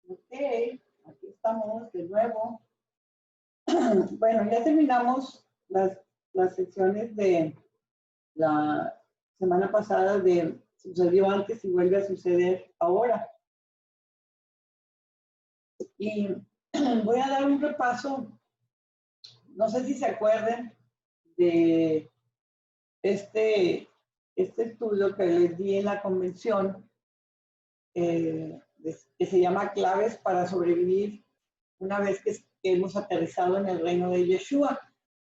Ok, aquí estamos de nuevo. Bueno, ya terminamos las secciones de la semana pasada de sucedió antes y vuelve a suceder ahora. Y voy a dar un repaso, no sé si se acuerdan de este estudio que les di en la convención, que se llama Claves para sobrevivir una vez que hemos aterrizado en el reino de Yeshua.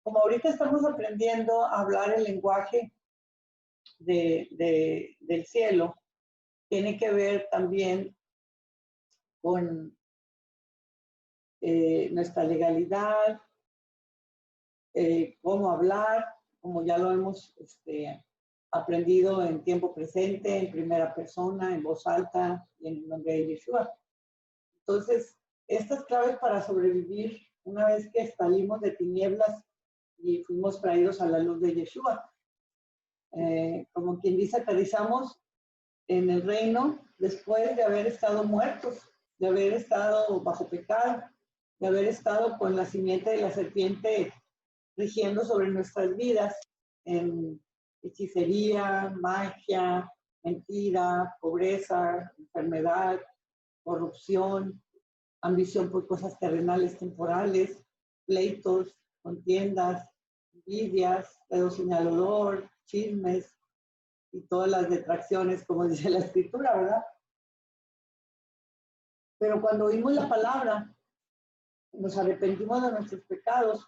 Como ahorita estamos aprendiendo a hablar el lenguaje del cielo, tiene que ver también con nuestra legalidad, cómo hablar, como ya lo hemos aprendido en tiempo presente, en primera persona, en voz alta y en el nombre de Yeshua. Entonces, estas claves para sobrevivir una vez que salimos de tinieblas y fuimos traídos a la luz de Yeshua. Como quien dice, aterrizamos en el reino después de haber estado muertos, de haber estado bajo pecado, de haber estado con la simiente de la serpiente rigiendo sobre nuestras vidas en hechicería, magia, mentira, pobreza, enfermedad, corrupción, ambición por cosas terrenales, temporales, pleitos, contiendas, envidias, dedo señalador, chismes y todas las detracciones, como dice la escritura, ¿verdad? Pero cuando oímos la palabra, nos arrepentimos de nuestros pecados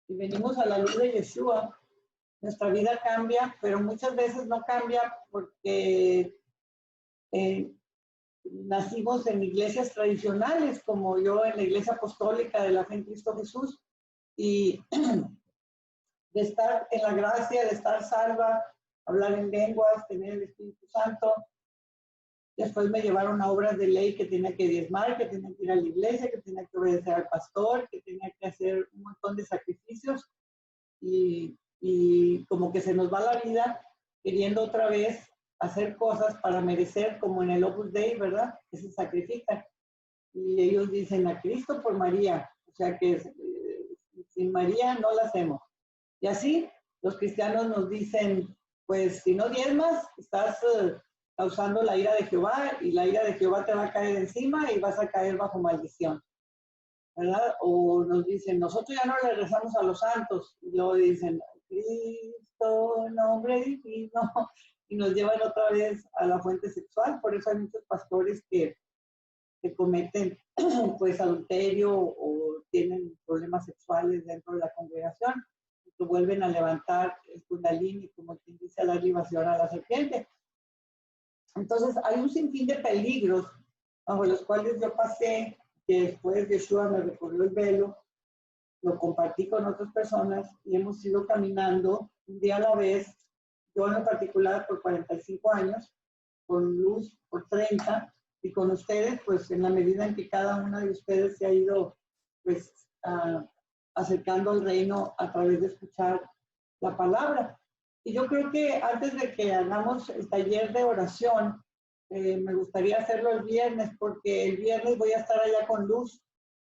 y venimos a la luz de Yeshua, nuestra vida cambia, pero muchas veces no cambia porque nacimos en iglesias tradicionales, como yo en la iglesia apostólica de la fe en Cristo Jesús, y de estar en la gracia, de estar salva, hablar en lenguas, tener el Espíritu Santo. Después me llevaron a obras de ley que tenía que diezmar, que tenía que ir a la iglesia, que tenía que obedecer al pastor, que tenía que hacer un montón de sacrificios y como que se nos va la vida queriendo otra vez hacer cosas para merecer, como en el Opus Dei, ¿verdad? Que se sacrifican. Y ellos dicen a Cristo por María, o sea que sin María no la hacemos. Y así los cristianos nos dicen, pues si no diezmas, estás causando la ira de Jehová y la ira de Jehová te va a caer encima y vas a caer bajo maldición, ¿verdad? O nos dicen, nosotros ya no le rezamos a los santos, y luego dicen, Cristo, nombre divino, y nos llevan otra vez a la fuente sexual. Por eso hay muchos pastores que cometen pues adulterio o tienen problemas sexuales dentro de la congregación, que vuelven a levantar el kundalini, como quien dice, a la libación a la serpiente. Entonces hay un sinfín de peligros bajo los cuales yo pasé, que después Yeshua me recorrió el velo, lo compartí con otras personas y hemos ido caminando un día a la vez, yo en lo particular por 45 años, con Luz por 30, y con ustedes, pues en la medida en que cada una de ustedes se ha ido pues acercando al reino a través de escuchar la palabra. Y yo creo que antes de que hagamos el taller de oración, me gustaría hacerlo el viernes, porque el viernes voy a estar allá con Luz.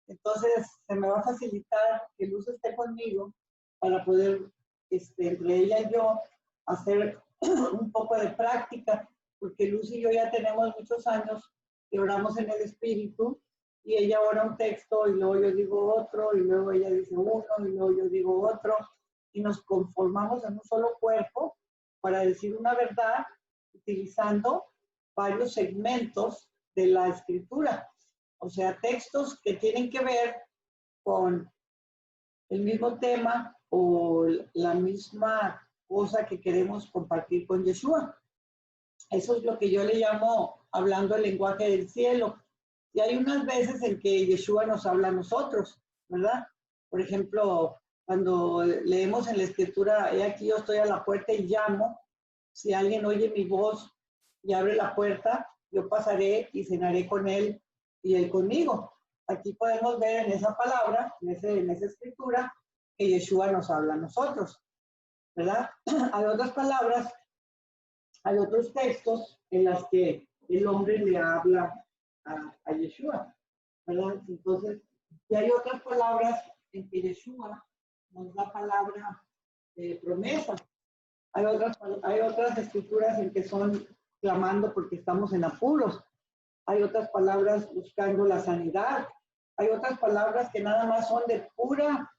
Entonces se me va a facilitar que Luz esté conmigo para poder, entre ella y yo, hacer un poco de práctica, porque Luz y yo ya tenemos muchos años que oramos en el Espíritu, y ella ora un texto y luego yo digo otro, y luego ella dice uno, y luego yo digo otro, y nos conformamos en un solo cuerpo para decir una verdad utilizando varios segmentos de la Escritura. O sea, textos que tienen que ver con el mismo tema o la misma cosa que queremos compartir con Yeshua. Eso es lo que yo le llamo hablando el lenguaje del cielo. Y hay unas veces en que Yeshua nos habla a nosotros, ¿verdad? Por ejemplo, cuando leemos en la Escritura, he aquí yo estoy a la puerta y llamo, si alguien oye mi voz y abre la puerta, yo pasaré y cenaré con él y él conmigo. Aquí podemos ver en esa palabra, en esa escritura, que Yeshua nos habla a nosotros, ¿verdad? Hay otras palabras, hay otros textos en las que el hombre le habla a Yeshua, ¿verdad? Entonces, y hay otras palabras en que Yeshua nos da palabra de promesa. Hay otras escrituras en que son clamando porque estamos en apuros. Hay otras palabras buscando la sanidad. Hay otras palabras que nada más son de pura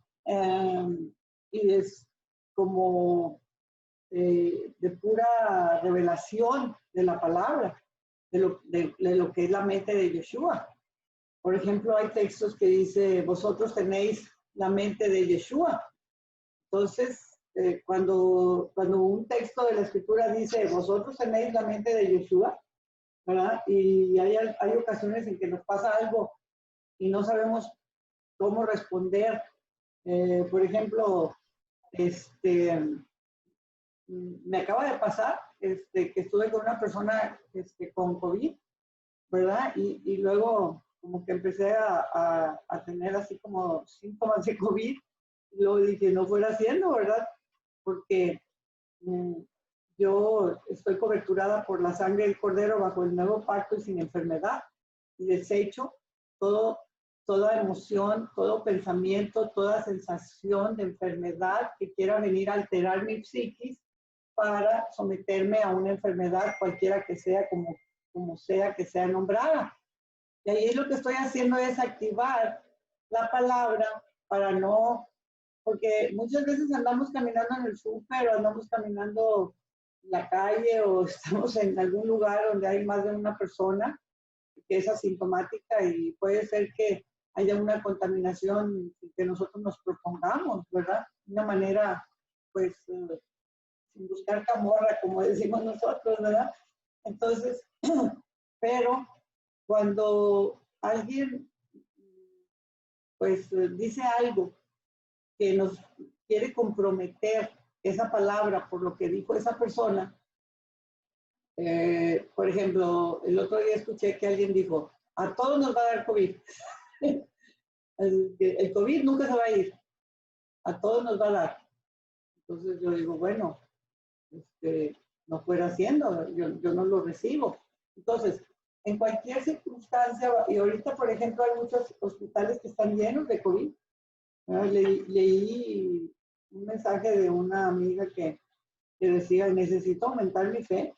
y es como de pura revelación de la palabra, de lo que es la mente de Yeshua. Por ejemplo, hay textos que dice, vosotros tenéis la mente de Yeshua. Entonces, cuando un texto de la escritura dice, vosotros tenéis la mente de Yeshua, ¿verdad? Y hay ocasiones en que nos pasa algo y no sabemos cómo responder. Por ejemplo, me acaba de pasar que estuve con una persona con COVID, ¿verdad? Y luego como que empecé a tener así como síntomas de COVID. Y luego dije, no fuera haciendo, ¿verdad? Porque yo estoy coberturada por la sangre del Cordero bajo el nuevo pacto y sin enfermedad. Y desecho toda emoción, todo pensamiento, toda sensación de enfermedad que quiera venir a alterar mi psiquis para someterme a una enfermedad cualquiera que sea, como sea que sea nombrada. Y ahí lo que estoy haciendo es activar la palabra para no, porque muchas veces andamos caminando en el súper o andamos caminando en la calle o estamos en algún lugar donde hay más de una persona que es asintomática y puede ser que haya una contaminación que nosotros nos propongamos, ¿verdad? De una manera, pues, sin buscar camorra, como decimos nosotros, ¿verdad? Entonces, pero cuando alguien, pues, dice algo que nos quiere comprometer esa palabra por lo que dijo esa persona, por ejemplo, el otro día escuché que alguien dijo, a todos nos va a dar COVID. El COVID nunca se va a ir, a todos nos va a dar. Entonces yo digo, bueno, no fuera haciendo, yo no lo recibo. Entonces, en cualquier circunstancia, y ahorita, por ejemplo, hay muchos hospitales que están llenos de COVID. Leí un mensaje de una amiga que decía, necesito aumentar mi fe,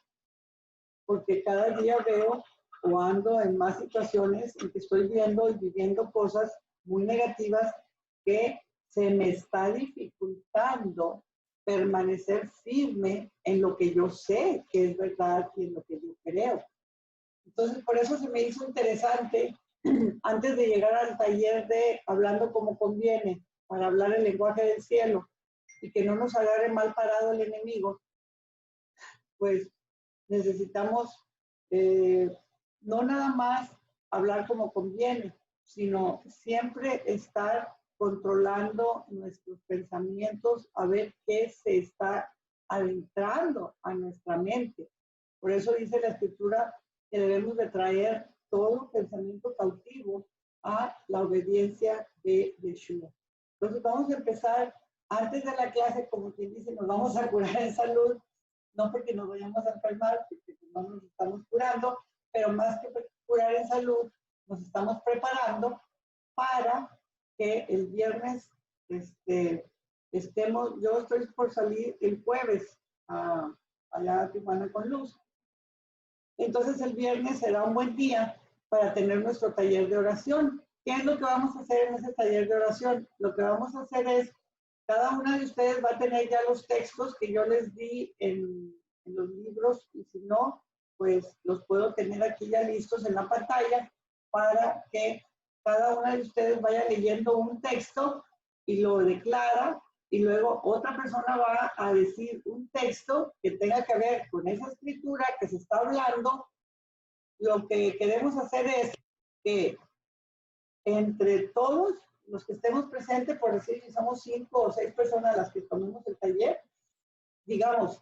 porque cada día veo o ando en más situaciones en que estoy viendo y viviendo cosas muy negativas que se me está dificultando permanecer firme en lo que yo sé que es verdad y en lo que yo creo. Entonces, por eso se me hizo interesante, antes de llegar al taller de Hablando como conviene, para hablar el lenguaje del cielo, y que no nos agarre mal parado el enemigo, pues necesitamos no nada más hablar como conviene, sino siempre estar controlando nuestros pensamientos a ver qué se está adentrando a nuestra mente. Por eso dice la escritura que debemos de traer todo pensamiento cautivo a la obediencia de Yeshua. Entonces vamos a empezar antes de la clase, como quien dice, nos vamos a curar en salud, no porque nos vayamos a enfermar, porque no nos estamos curando, pero más que curar en salud, nos estamos preparando para que el viernes estemos, yo estoy por salir el jueves allá a Tijuana con Luz. Entonces el viernes será un buen día para tener nuestro taller de oración. ¿Qué es lo que vamos a hacer en ese taller de oración? Lo que vamos a hacer es, cada una de ustedes va a tener ya los textos que yo les di en los libros, y si no, pues los puedo tener aquí ya listos en la pantalla para que cada una de ustedes vaya leyendo un texto y lo declara, y luego otra persona va a decir un texto que tenga que ver con esa escritura que se está hablando. Lo que queremos hacer es que entre todos los que estemos presentes, por decir, si somos 5 o 6 personas las que tomemos el taller, digamos,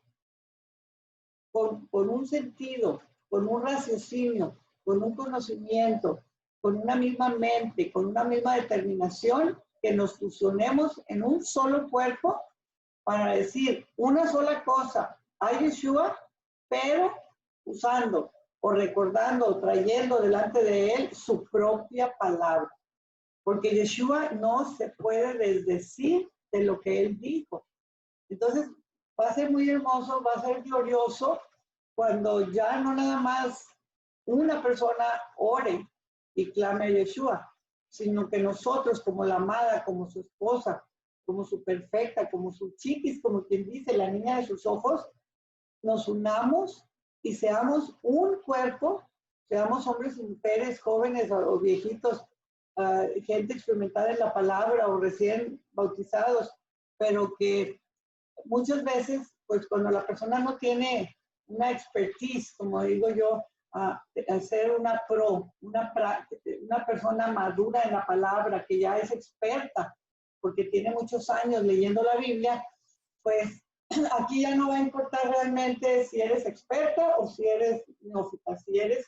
con un sentido, con un raciocinio, con un conocimiento, con una misma mente, con una misma determinación, que nos fusionemos en un solo cuerpo para decir una sola cosa a Yeshua, pero usando o recordando o trayendo delante de él su propia palabra. Porque Yeshua no se puede desdecir de lo que él dijo. Entonces, va a ser muy hermoso, va a ser glorioso cuando ya no nada más una persona ore y clame a Yeshua, sino que nosotros como la amada, como su esposa, como su perfecta, como su chiquis, como quien dice, la niña de sus ojos, nos unamos y seamos un cuerpo, seamos hombres y mujeres, jóvenes o viejitos, gente experimentada en la palabra o recién bautizados, pero que muchas veces, pues cuando la persona no tiene una expertise, como digo yo, ser una una persona madura en la palabra, que ya es experta, porque tiene muchos años leyendo la Biblia, pues aquí ya no va a importar realmente si eres experta o si eres neófita, si eres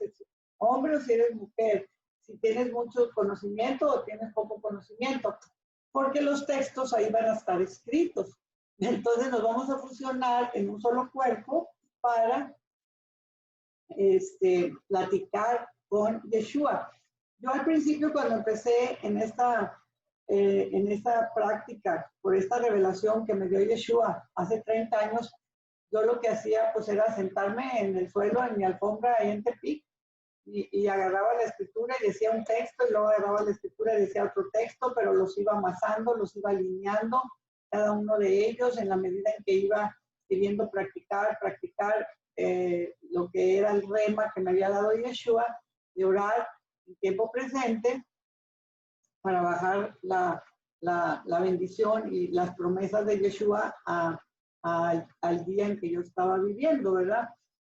hombre o si eres mujer, si tienes mucho conocimiento o tienes poco conocimiento, porque los textos ahí van a estar escritos. Entonces nos vamos a fusionar en un solo cuerpo para platicar con Yeshua. Yo al principio cuando empecé en esta práctica, por esta revelación que me dio Yeshua hace 30 años, yo lo que hacía pues era sentarme en el suelo, en mi alfombra ahí en Tepic, y agarraba la escritura y decía un texto, y luego agarraba la escritura y decía otro texto, pero los iba amasando, los iba alineando, cada uno de ellos en la medida en que iba queriendo practicar lo que era el rema que me había dado Yeshua, de orar en tiempo presente para bajar la bendición y las promesas de Yeshua al día en que yo estaba viviendo, ¿verdad?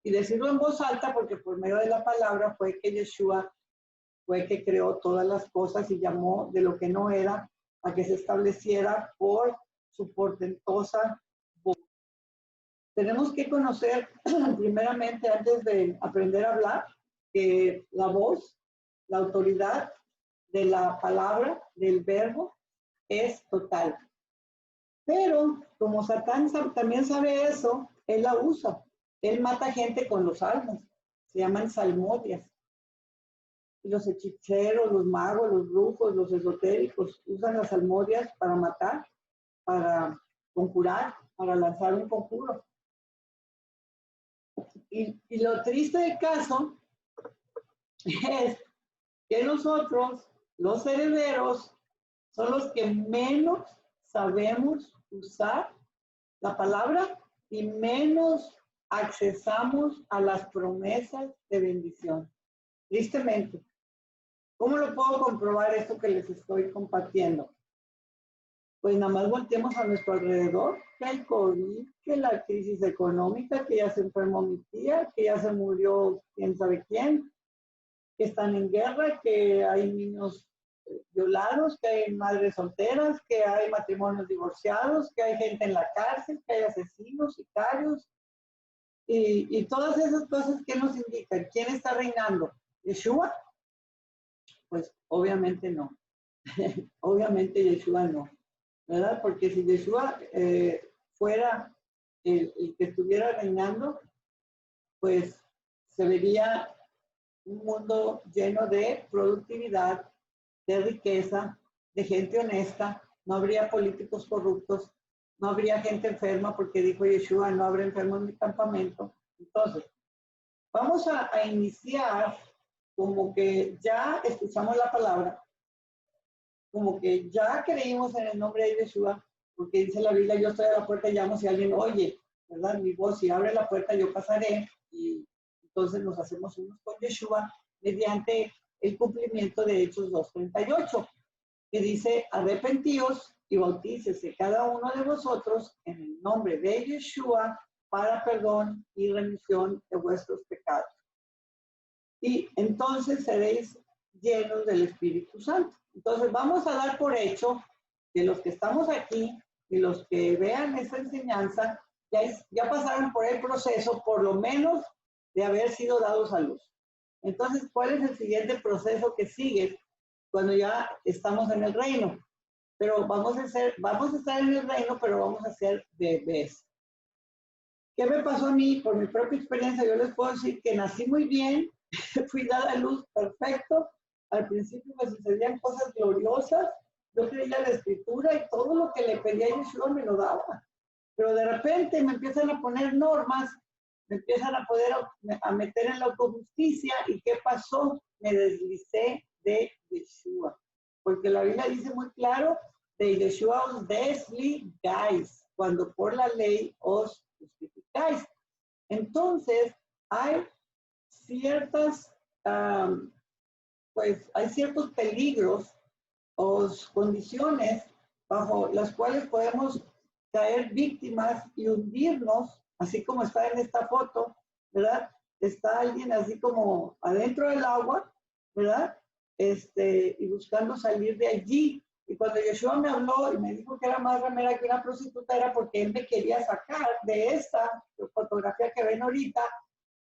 Y decirlo en voz alta porque por medio de la palabra fue que Yeshua fue que creó todas las cosas y llamó de lo que no era a que se estableciera por su portentosa voz. Tenemos que conocer primeramente, antes de aprender a hablar, que la voz, la autoridad de la palabra, del verbo, es total. Pero como Satán también sabe eso, él la usa. Él mata gente con los salmos. Se llaman salmodias. Y los hechiceros, los magos, los brujos, los esotéricos usan las salmodias para matar, para conjurar, para lanzar un conjuro. Y lo triste del caso es que nosotros, los herederos, son los que menos sabemos usar la palabra y menos accesamos a las promesas de bendición. Tristemente. ¿Cómo lo puedo comprobar esto que les estoy compartiendo? Pues nada más volteemos a nuestro alrededor, que hay COVID, que la crisis económica, que ya se enfermó mi tía, que ya se murió quién sabe quién, que están en guerra, que hay niños violados, que hay madres solteras, que hay matrimonios divorciados, que hay gente en la cárcel, que hay asesinos, sicarios, y todas esas cosas que nos indican. ¿Quién está reinando? ¿Yeshua? Pues obviamente no. Obviamente Yeshua no, ¿verdad? Porque si Yeshua fuera el que estuviera reinando, pues se vería un mundo lleno de productividad, de riqueza, de gente honesta, no habría políticos corruptos, no habría gente enferma, porque dijo Yeshua, no habrá enfermos en mi campamento. Entonces, vamos a iniciar como que ya escuchamos la palabra, como que ya creímos en el nombre de Yeshua, porque dice la Biblia, yo estoy a la puerta y llamo, si alguien oye, ¿verdad? Mi voz, si abre la puerta, yo pasaré, y entonces nos hacemos unos con Yeshua mediante el cumplimiento de Hechos 2:38, que dice, arrepentíos y bautícese cada uno de vosotros en el nombre de Yeshua para perdón y remisión de vuestros pecados. Y entonces seréis llenos del Espíritu Santo. Entonces vamos a dar por hecho que los que estamos aquí y los que vean esta enseñanza ya pasaron por el proceso, por lo menos, de haber sido dados a luz. Entonces, ¿cuál es el siguiente proceso que sigue cuando ya estamos en el reino? Pero vamos a estar en el reino, pero vamos a ser bebés. ¿Qué me pasó a mí? Por mi propia experiencia, yo les puedo decir que nací muy bien, fui dada a luz perfecto, al principio me sucedían cosas gloriosas, yo creía la escritura y todo lo que le pedía a Yeshua me lo daba. Pero de repente me empiezan a poner normas, me empiezan a poder a meter en la autojusticia. ¿Y qué pasó? Me deslicé de Yeshua. Porque la Biblia dice muy claro, de Yeshua os desligáis, cuando por la ley os justificáis. Entonces, hay ciertas, pues, hay ciertos peligros o condiciones bajo las cuales podemos caer víctimas y hundirnos, así como está en esta foto, ¿verdad? Está alguien así como adentro del agua, ¿verdad? Y buscando salir de allí. Y cuando Yeshua me habló y me dijo que era más ramera que una prostituta, era porque él me quería sacar de esta fotografía que ven ahorita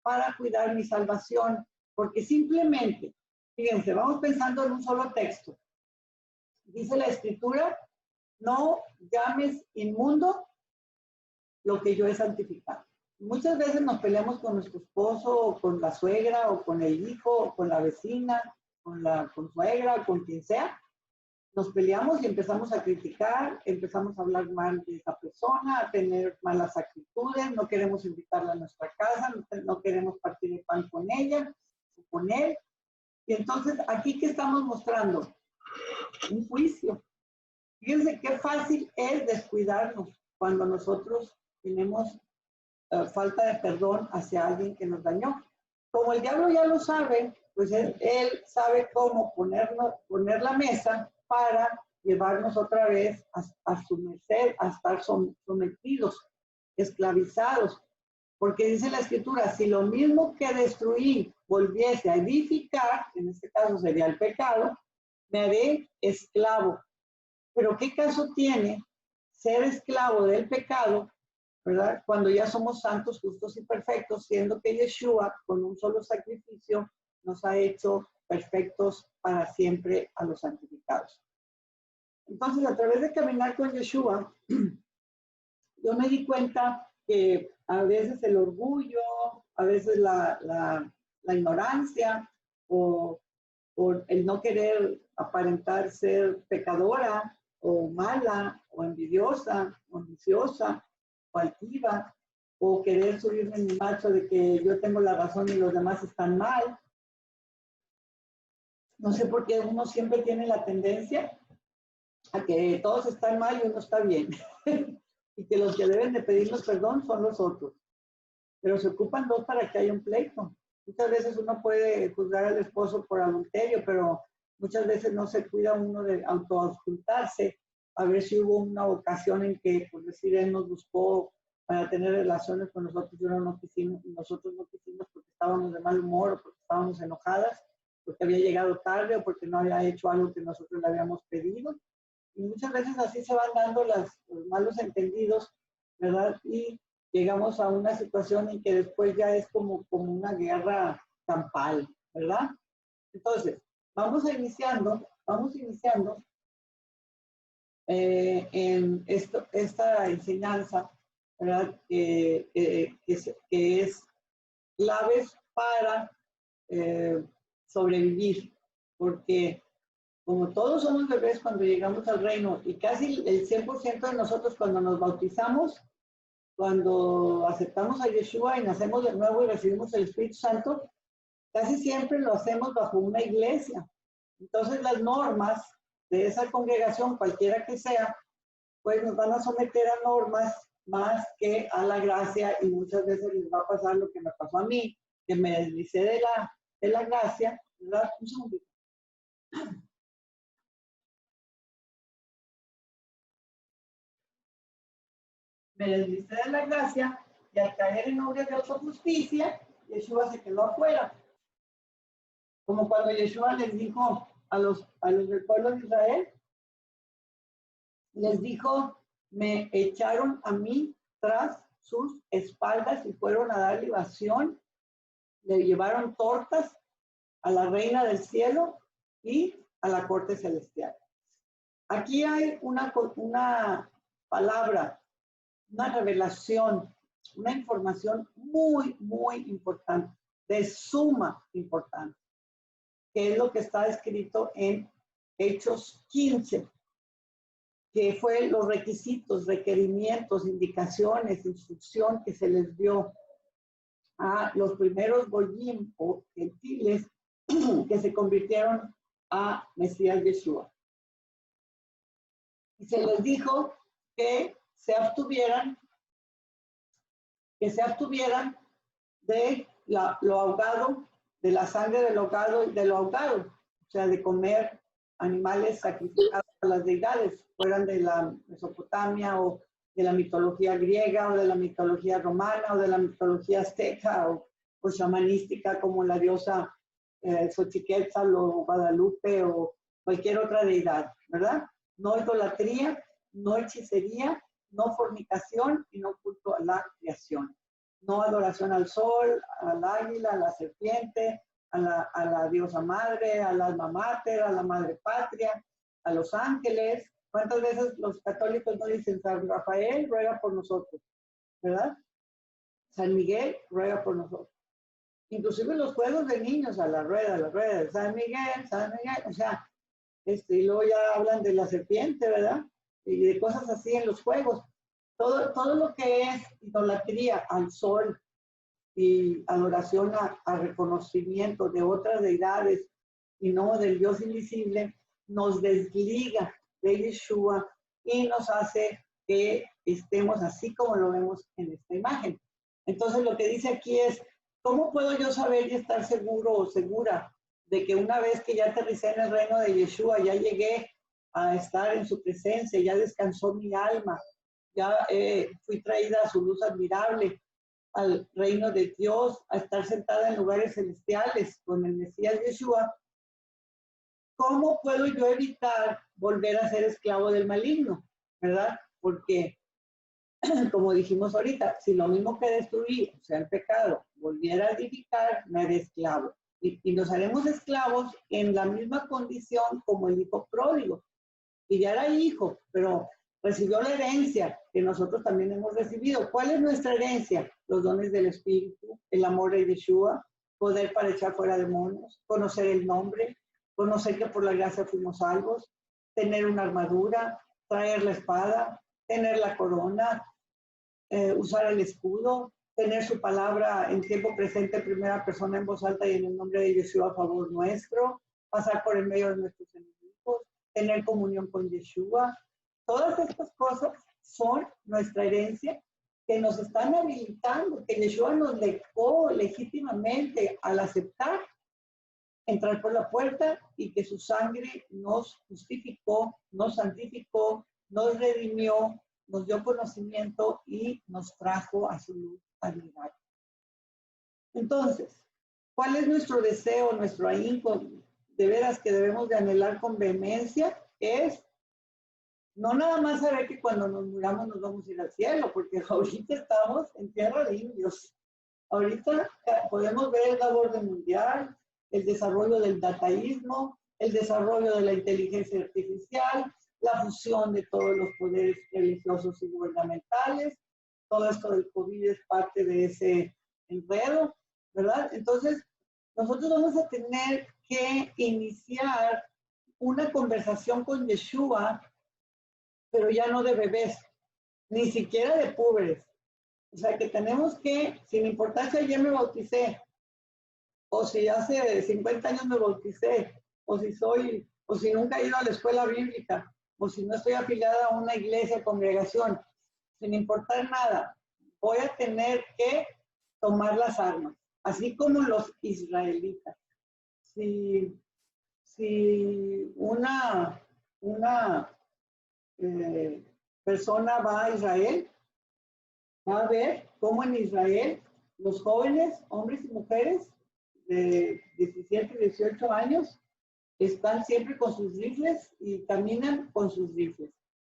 para cuidar mi salvación. Porque simplemente, fíjense, vamos pensando en un solo texto. Dice la escritura, no llames inmundo lo que yo he santificado. Muchas veces nos peleamos con nuestro esposo, o con la suegra, o con el hijo, o con la vecina, con la consuegra, con quien sea. Nos peleamos y empezamos a criticar, empezamos a hablar mal de esa persona, a tener malas actitudes, no queremos invitarla a nuestra casa, no queremos partir el pan con ella o con él. Y entonces, ¿aquí qué estamos mostrando? Un juicio. Fíjense qué fácil es descuidarnos cuando nosotros tenemos falta de perdón hacia alguien que nos dañó. Como el diablo ya lo sabe, pues él sabe cómo poner la mesa para llevarnos otra vez a su merced, a estar sometidos, esclavizados. Porque dice la escritura, si lo mismo que destruí volviese a edificar, en este caso sería el pecado, me haré esclavo. Pero ¿qué caso tiene ser esclavo del pecado, verdad? Cuando ya somos santos, justos y perfectos, siendo que Yeshua, con un solo sacrificio, nos ha hecho perfectos para siempre a los santificados. Entonces, a través de caminar con Yeshua, yo me di cuenta que a veces el orgullo, a veces la ignorancia o el no querer aparentar ser pecadora o mala o envidiosa o ambiciosa o altiva o querer subirme en mi macho de que yo tengo la razón y los demás están mal. No sé por qué uno siempre tiene la tendencia a que todos están mal y uno está bien. Y que los que deben de pedirnos perdón son los otros. Pero se ocupan dos para que haya un pleito. Muchas veces uno puede juzgar al esposo por adulterio, pero muchas veces no se cuida uno de autoauscultarse, a ver si hubo una ocasión en que, por decir, él nos buscó para tener relaciones con nosotros y nosotros no quisimos porque estábamos de mal humor o porque estábamos enojadas, porque había llegado tarde o porque no había hecho algo que nosotros le habíamos pedido. Y muchas veces así se van dando los malos entendidos, ¿verdad? Y llegamos a una situación en que después ya es como una guerra campal, ¿verdad? Entonces, vamos iniciando en esta enseñanza, ¿verdad? Que es claves para sobrevivir, porque como todos somos bebés cuando llegamos al reino y casi el 100% de nosotros cuando nos bautizamos, cuando aceptamos a Yeshua y nacemos de nuevo y recibimos el Espíritu Santo, casi siempre lo hacemos bajo una iglesia. Entonces las normas de esa congregación, cualquiera que sea, pues nos van a someter a normas más que a la gracia y muchas veces les va a pasar lo que me pasó a mí, que me deslicé de la gracia, ¿verdad? Un segundito. Me deslicé de la gracia y al caer en obras de autojusticia, Yeshua se quedó afuera. Como cuando Yeshua les dijo a los del pueblo de Israel, les dijo, me echaron a mí tras sus espaldas y fueron a dar libación, le llevaron tortas a la reina del cielo y a la corte celestial. Aquí hay una palabra, una revelación una información muy, muy importante, de suma importancia, que es lo que está escrito en Hechos 15, que fue los requisitos, requerimientos, indicaciones, instrucción que se les dio a los primeros goyim o gentiles que se convirtieron a Mesías Yeshua. Y se les dijo que se abstuvieran de lo ahogado, de la sangre del ahogado y de lo ahogado, o sea, de comer animales sacrificados a las deidades, fueran de la Mesopotamia o de la mitología griega o de la mitología romana o de la mitología azteca o chamanística como la diosa Xochiquetzal o Guadalupe o cualquier otra deidad, ¿verdad? No idolatría, no hechicería, no fornicación y no culto a la creación. No adoración al sol, al águila, a la serpiente, a la diosa madre, al alma mater, a la madre patria, a los ángeles. ¿Cuántas veces los católicos no dicen San Rafael ruega por nosotros? ¿Verdad? San Miguel ruega por nosotros. Inclusive los juegos de niños, a la rueda, San Miguel, o sea, y luego ya hablan de la serpiente, ¿verdad? Y de cosas así en los juegos. Todo lo que es idolatría al sol y adoración a reconocimiento de otras deidades y no del Dios invisible, nos desliga de Yeshua y nos hace que estemos así como lo vemos en esta imagen. Entonces lo que dice aquí es, ¿cómo puedo yo saber y estar seguro o segura de que una vez que ya aterricé en el reino de Yeshua, ya llegué a estar en su presencia, ya descansó mi alma, ya fui traída a su luz admirable, al reino de Dios, a estar sentada en lugares celestiales con el Mesías Yeshua? ¿Cómo puedo yo evitar volver a ser esclavo del maligno? ¿Verdad? Porque, como dijimos ahorita, si lo mismo que destruí, o sea, el pecado, volviera a edificar, me haré esclavo. Y nos haremos esclavos en la misma condición como el hijo pródigo. Y ya era hijo, pero recibió la herencia que nosotros también hemos recibido. ¿Cuál es nuestra herencia? Los dones del Espíritu, el amor de Yeshua, poder para echar fuera demonios, conocer el nombre, conocer que por la gracia fuimos salvos, tener una armadura, traer la espada, tener la corona, usar el escudo, tener su palabra en tiempo presente, primera persona en voz alta y en el nombre de Yeshua a favor nuestro, pasar por el medio de nuestros enemigos, tener comunión con Yeshua. Todas estas cosas son nuestra herencia que nos están habilitando, que Yeshua nos legó legítimamente al aceptar entrar por la puerta y que su sangre nos justificó, nos santificó, nos redimió, nos dio conocimiento y nos trajo a su luz admirable. Entonces, ¿cuál es nuestro deseo, nuestro ahínco de veras que debemos de anhelar con vehemencia? Es no nada más saber que cuando nos muramos nos vamos a ir al cielo, porque ahorita estamos en tierra de indios. Ahorita podemos ver el orden mundial, el desarrollo del dataísmo, el desarrollo de la inteligencia artificial, la fusión de todos los poderes religiosos y gubernamentales. Todo esto del COVID es parte de ese enredo, ¿verdad? Entonces, nosotros vamos a tener que iniciar una conversación con Yeshua, pero ya no de bebés, ni siquiera de púberes. O sea, que tenemos que, sin importar si ayer me bauticé, o si hace 50 años me bauticé, o si nunca he ido a la escuela bíblica, o si no estoy afiliada a una iglesia, congregación, sin importar nada, voy a tener que tomar las armas, así como los israelitas. Si una persona va a Israel, va a ver cómo en Israel los jóvenes, hombres y mujeres de 17 y 18 años, están siempre con sus rifles y caminan con sus rifles.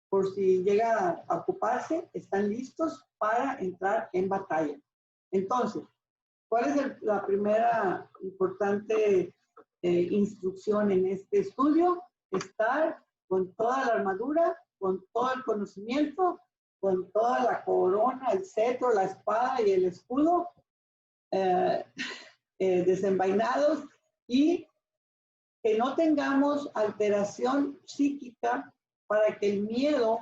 Por si llega a ocuparse, están listos para entrar en batalla. Entonces, ¿cuál es la primera importante instrucción en este estudio? Estar con toda la armadura, con todo el conocimiento con toda la corona, el cetro, la espada y el escudo, desenvainados, y que no tengamos alteración psíquica para que el miedo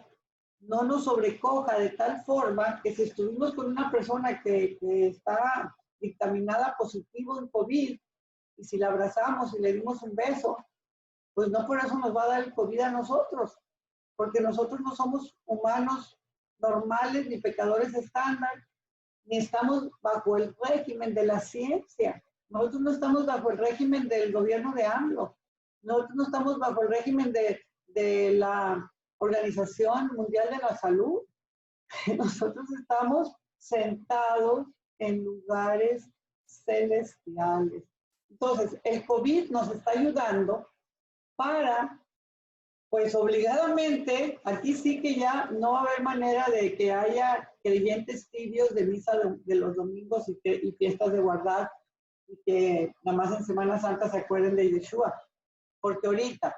no nos sobrecoja de tal forma que si estuvimos con una persona que está dictaminada positivo en COVID, y si la abrazamos y le dimos un beso, pues no por eso nos va a dar el COVID a nosotros, porque nosotros no somos humanos normales ni pecadores estándar, ni estamos bajo el régimen de la ciencia. Nosotros no estamos bajo el régimen del gobierno de AMLO. Nosotros no estamos bajo el régimen de la Organización Mundial de la Salud. Nosotros estamos sentados en lugares celestiales. Entonces, el COVID nos está ayudando para, pues obligadamente, aquí sí que ya no va a haber manera de que haya creyentes tibios de misa de los domingos y fiestas de guardar, y que nada más en Semana Santa se acuerden de Yeshua. Porque ahorita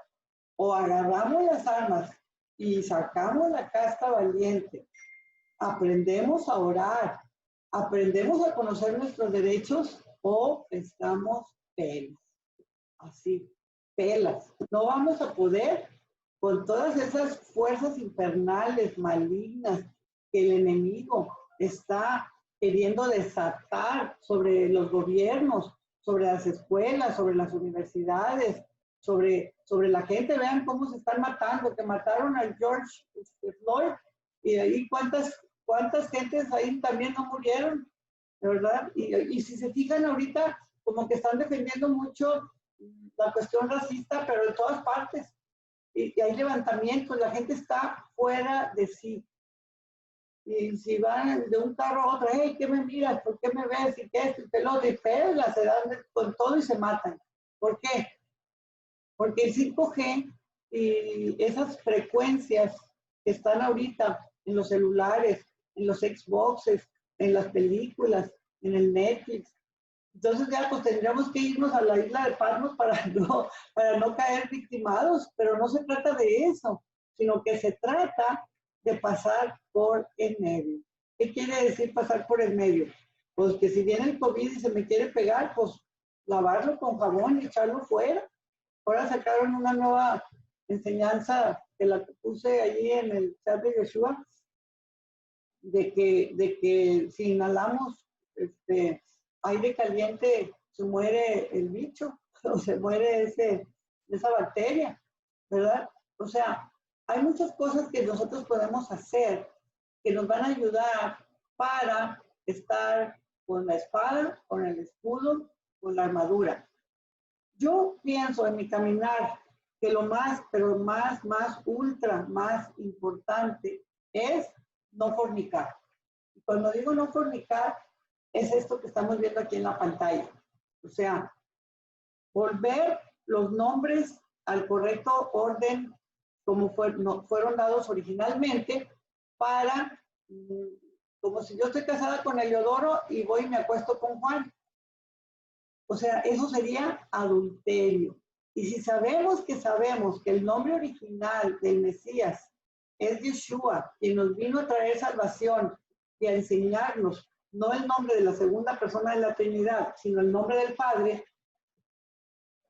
o agarramos las armas y sacamos la casta valiente, aprendemos a orar, aprendemos a conocer nuestros derechos, o estamos pelas, así, pelas. No vamos a poder con todas esas fuerzas infernales, malignas, que el enemigo está queriendo desatar sobre los gobiernos, sobre las escuelas, sobre las universidades, sobre la gente. Vean cómo se están matando, que mataron a George Floyd, y ahí cuántas gentes ahí también no murieron, ¿verdad? Y si se fijan ahorita, como que están defendiendo mucho la cuestión racista, pero en todas partes. Y hay levantamientos, la gente está fuera de sí. Y si van de un carro a otro, hey, ¿qué me miras? ¿Por qué me ves? ¿Y qué es? Y te lo la se dan con todo y se matan. ¿Por qué? Porque el 5G y esas frecuencias que están ahorita en los celulares, en los Xboxes, en las películas, en el Netflix, entonces ya pues tendríamos que irnos a la isla de Patmos para no caer victimados, pero no se trata de eso, sino que se trata de pasar por el medio. ¿Qué quiere decir pasar por el medio? Pues que si viene el COVID y se me quiere pegar, pues lavarlo con jabón y echarlo fuera. Ahora sacaron una nueva enseñanza que la puse allí en el chat de Yeshua, de que si inhalamos aire caliente, se muere el bicho o se muere esa bacteria, ¿verdad? O sea, hay muchas cosas que nosotros podemos hacer que nos van a ayudar para estar con la espada, con el escudo, con la armadura. Yo pienso en mi caminar que lo más, pero más ultra, más importante es no fornicar. Y cuando digo no fornicar, es esto que estamos viendo aquí en la pantalla. O sea, volver los nombres al correcto orden como fueron dados originalmente, para, como si yo estoy casada con Eliodoro y voy y me acuesto con Juan. O sea, eso sería adulterio. Y si sabemos que el nombre original del Mesías es Yeshua, quien nos vino a traer salvación y a enseñarnos, no el nombre de la segunda persona de la Trinidad, sino el nombre del Padre,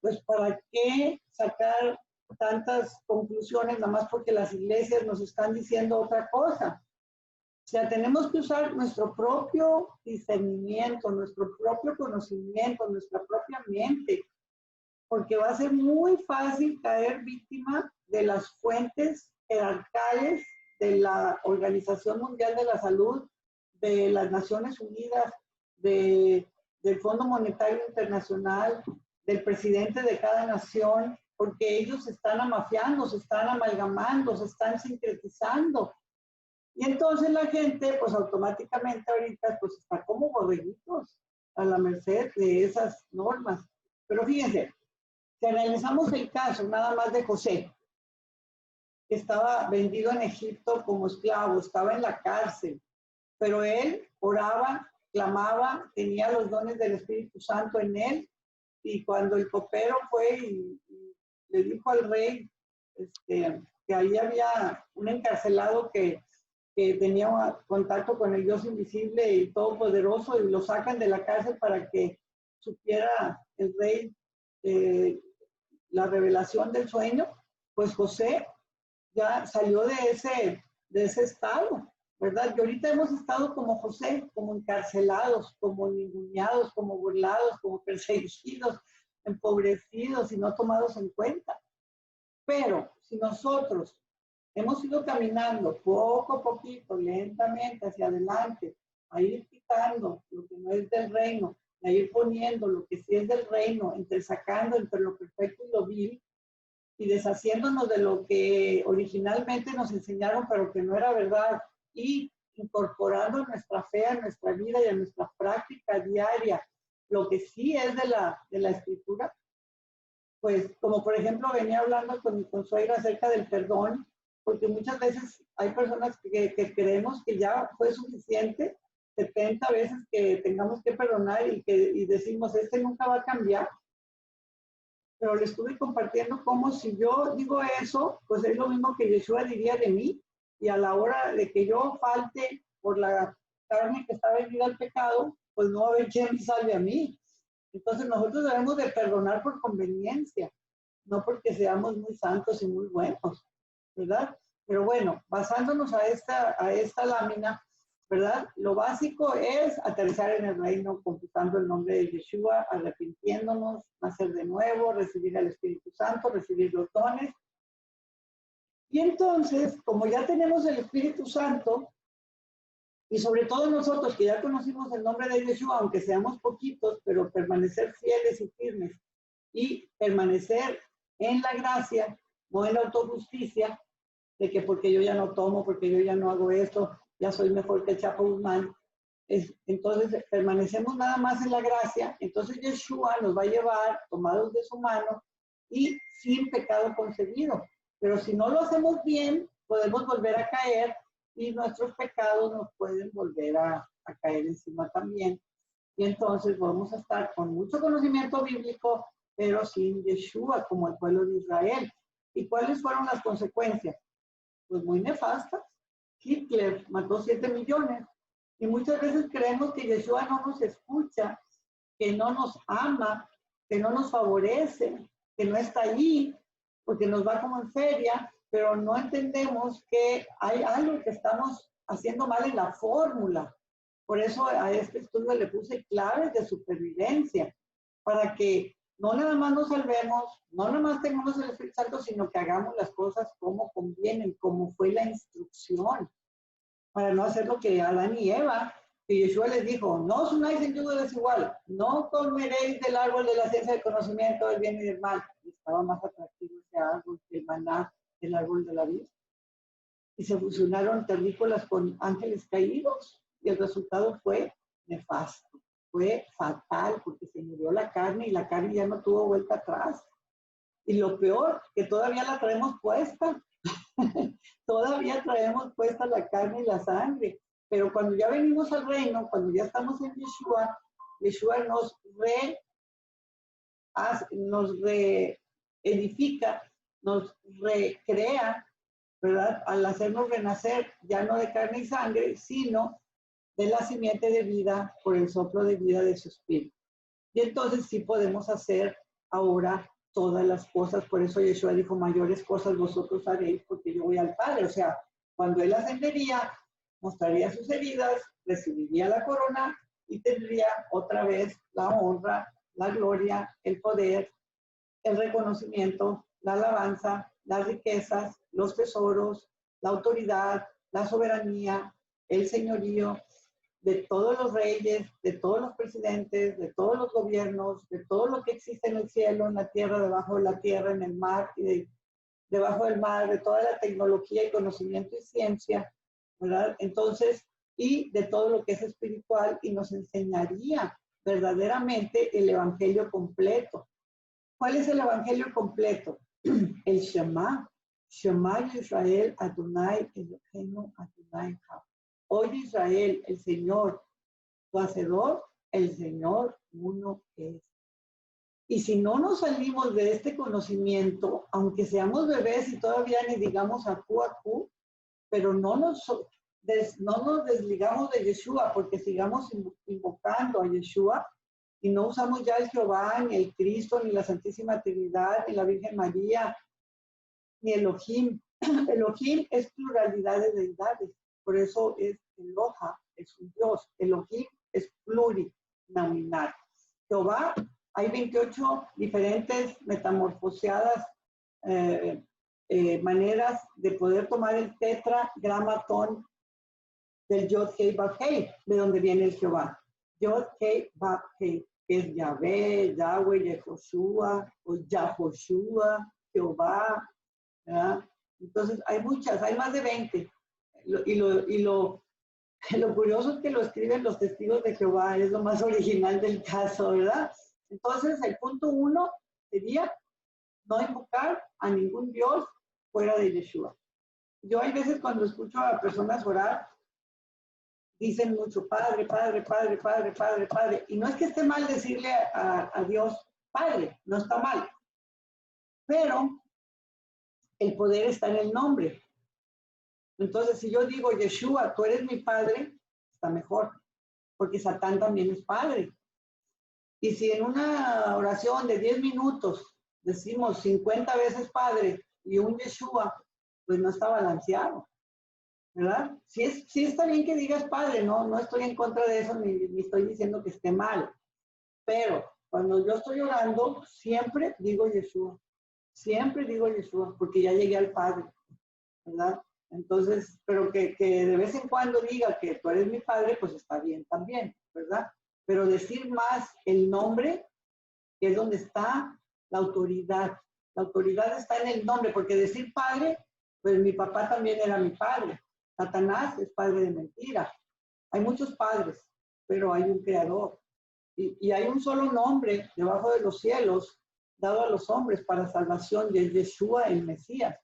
pues ¿para qué sacar tantas conclusiones nada más porque las iglesias nos están diciendo otra cosa? O sea, tenemos que usar nuestro propio discernimiento, nuestro propio conocimiento, nuestra propia mente, porque va a ser muy fácil caer víctima de las fuentes jerarcales de la Organización Mundial de la Salud, de las Naciones Unidas, del Fondo Monetario Internacional, del presidente de cada nación, porque ellos se están amafiando, se están amalgamando, se están sincretizando. Y entonces la gente, pues automáticamente ahorita, pues está como borreguitos a la merced de esas normas. Pero fíjense, si analizamos el caso nada más de José, que estaba vendido en Egipto como esclavo, estaba en la cárcel, pero él oraba, clamaba, tenía los dones del Espíritu Santo en él, y cuando el copero fue y le dijo al rey que ahí había un encarcelado que que tenía contacto con el Dios invisible y todopoderoso, y lo sacan de la cárcel para que supiera el rey la revelación del sueño. Pues José ya salió de ese estado, ¿verdad? Y ahorita hemos estado como José, como encarcelados, como ninguneados, como burlados, como perseguidos, empobrecidos y no tomados en cuenta. Pero si nosotros hemos ido caminando poco a poquito, lentamente hacia adelante, a ir quitando lo que no es del reino, a ir poniendo lo que sí es del reino, sacando entre lo perfecto y lo vil, y deshaciéndonos de lo que originalmente nos enseñaron, pero que no era verdad, y incorporando nuestra fe a nuestra vida y a nuestra práctica diaria, lo que sí es de la escritura, pues como por ejemplo venía hablando con mi consuegra acerca del perdón, porque muchas veces hay personas que creemos que ya fue suficiente 70 veces que tengamos que perdonar y decimos, nunca va a cambiar. Pero le estuve compartiendo como si yo digo eso, pues es lo mismo que Yeshua diría de mí, y a la hora de que yo falte por la carne que está vendida al pecado, pues no va a haber quien me salve a mí. Entonces nosotros debemos de perdonar por conveniencia, no porque seamos muy santos y muy buenos, ¿verdad? Pero bueno, basándonos a esta lámina, ¿verdad? Lo básico es aterrizar en el reino, confesando el nombre de Yeshua, arrepintiéndonos, nacer de nuevo, recibir al Espíritu Santo, recibir los dones. Y entonces, como ya tenemos el Espíritu Santo, y sobre todo nosotros que ya conocimos el nombre de Yeshua, aunque seamos poquitos, pero permanecer fieles y firmes y permanecer en la gracia, no en la autojusticia, de que porque yo ya no tomo, porque yo ya no hago esto, ya soy mejor que el Chapo Guzmán. Entonces permanecemos nada más en la gracia, entonces Yeshua nos va a llevar tomados de su mano y sin pecado concebido. Pero si no lo hacemos bien, podemos volver a caer y nuestros pecados nos pueden volver a caer encima también. Y entonces vamos a estar con mucho conocimiento bíblico, pero sin Yeshua, como el pueblo de Israel. ¿Y cuáles fueron las consecuencias? Pues muy nefastas. Hitler mató 7 millones. Y muchas veces creemos que Yeshua no nos escucha, que no nos ama, que no nos favorece, que no está allí, porque nos va como en feria, pero no entendemos que hay algo que estamos haciendo mal en la fórmula. Por eso a este estudio le puse claves de supervivencia, para que no nada más nos salvemos, no nada más tengamos el Espíritu Santo, sino que hagamos las cosas como convienen, como fue la instrucción, para no hacer lo que Adán y Eva, que Yeshua les dijo, no os unáis en yugo desigual, no comeréis del árbol de la ciencia del conocimiento del bien y del mal. Y estaba más atractivo ese árbol que el maná del árbol de la vida. Y se fusionaron terrícolas con ángeles caídos, y el resultado fue nefasto, fue fatal, porque se murió la carne y la carne ya no tuvo vuelta atrás. Y lo peor, que todavía la traemos puesta. Todavía traemos puesta la carne y la sangre. Pero cuando ya venimos al reino, cuando ya estamos en Yeshua, Yeshua nos reedifica, nos recrea, ¿verdad? Al hacernos renacer, ya no de carne y sangre, sino de la simiente de vida por el soplo de vida de su espíritu. Y entonces sí podemos hacer ahora todas las cosas. Por eso Yeshua dijo, mayores cosas vosotros haréis porque yo voy al Padre. O sea, cuando él ascendería, mostraría sus heridas, recibiría la corona y tendría otra vez la honra, la gloria, el poder, el reconocimiento, la alabanza, las riquezas, los tesoros, la autoridad, la soberanía, el señorío de todos los reyes, de todos los presidentes, de todos los gobiernos, de todo lo que existe en el cielo, en la tierra, debajo de la tierra, en el mar y debajo del mar, de toda la tecnología y conocimiento y ciencia, ¿verdad? Entonces, y de todo lo que es espiritual, y nos enseñaría verdaderamente el evangelio completo. ¿Cuál es el evangelio completo? El Shema. Shema Israel Adonai Eloheinu Adonai Echad. Oye Israel, el Señor, tu Hacedor, el Señor uno es. Y si no nos salimos de este conocimiento, aunque seamos bebés y todavía ni digamos acú, pero no nos no nos desligamos de Yeshua, porque sigamos invocando a Yeshua y no usamos ya el Jehová, ni el Cristo, ni la Santísima Trinidad, ni la Virgen María, ni Elohim. Elohim es pluralidad de deidades, por eso es Eloha, es un Dios. Elohim es plurinominal. Jehová, hay 28 diferentes metamorfoseadas maneras de poder tomar el tetragramatón del Yod Hei Vav Hei, de donde viene el Jehová. Yod Hei Vav Hei, que es Yahvé, Yahweh, Yehoshua, o Yahoshua, Jehová, ¿verdad? Entonces, hay muchas, hay más de 20. Lo curioso es que lo escriben los testigos de Jehová, es lo más original del caso, ¿verdad? Entonces, el punto 1 sería no invocar a ningún Dios fuera de Yeshua. Yo hay veces cuando escucho a personas orar, dicen mucho, Padre, Padre, Padre, Padre, Padre, Padre. Y no es que esté mal decirle a Dios, Padre, no está mal. Pero el poder está en el nombre. Entonces, si yo digo, Yeshua, tú eres mi Padre, está mejor, porque Satán también es Padre. Y si en una oración de 10 minutos decimos 50 veces Padre y un Yeshua, pues no está balanceado, ¿verdad? Sí está bien que digas Padre, no estoy en contra de eso, ni estoy diciendo que esté mal. Pero cuando yo estoy orando, siempre digo Yeshua. Siempre digo Yeshua, porque ya llegué al Padre, ¿verdad? Entonces, pero que de vez en cuando diga que tú eres mi Padre, pues está bien también, ¿verdad? Pero decir más el nombre, que es donde está la autoridad. La autoridad está en el nombre, porque decir Padre, pues mi papá también era mi padre. Satanás es padre de mentira. Hay muchos padres, pero hay un creador. Y hay un solo nombre debajo de los cielos dado a los hombres para salvación, y es Yeshua, el Mesías.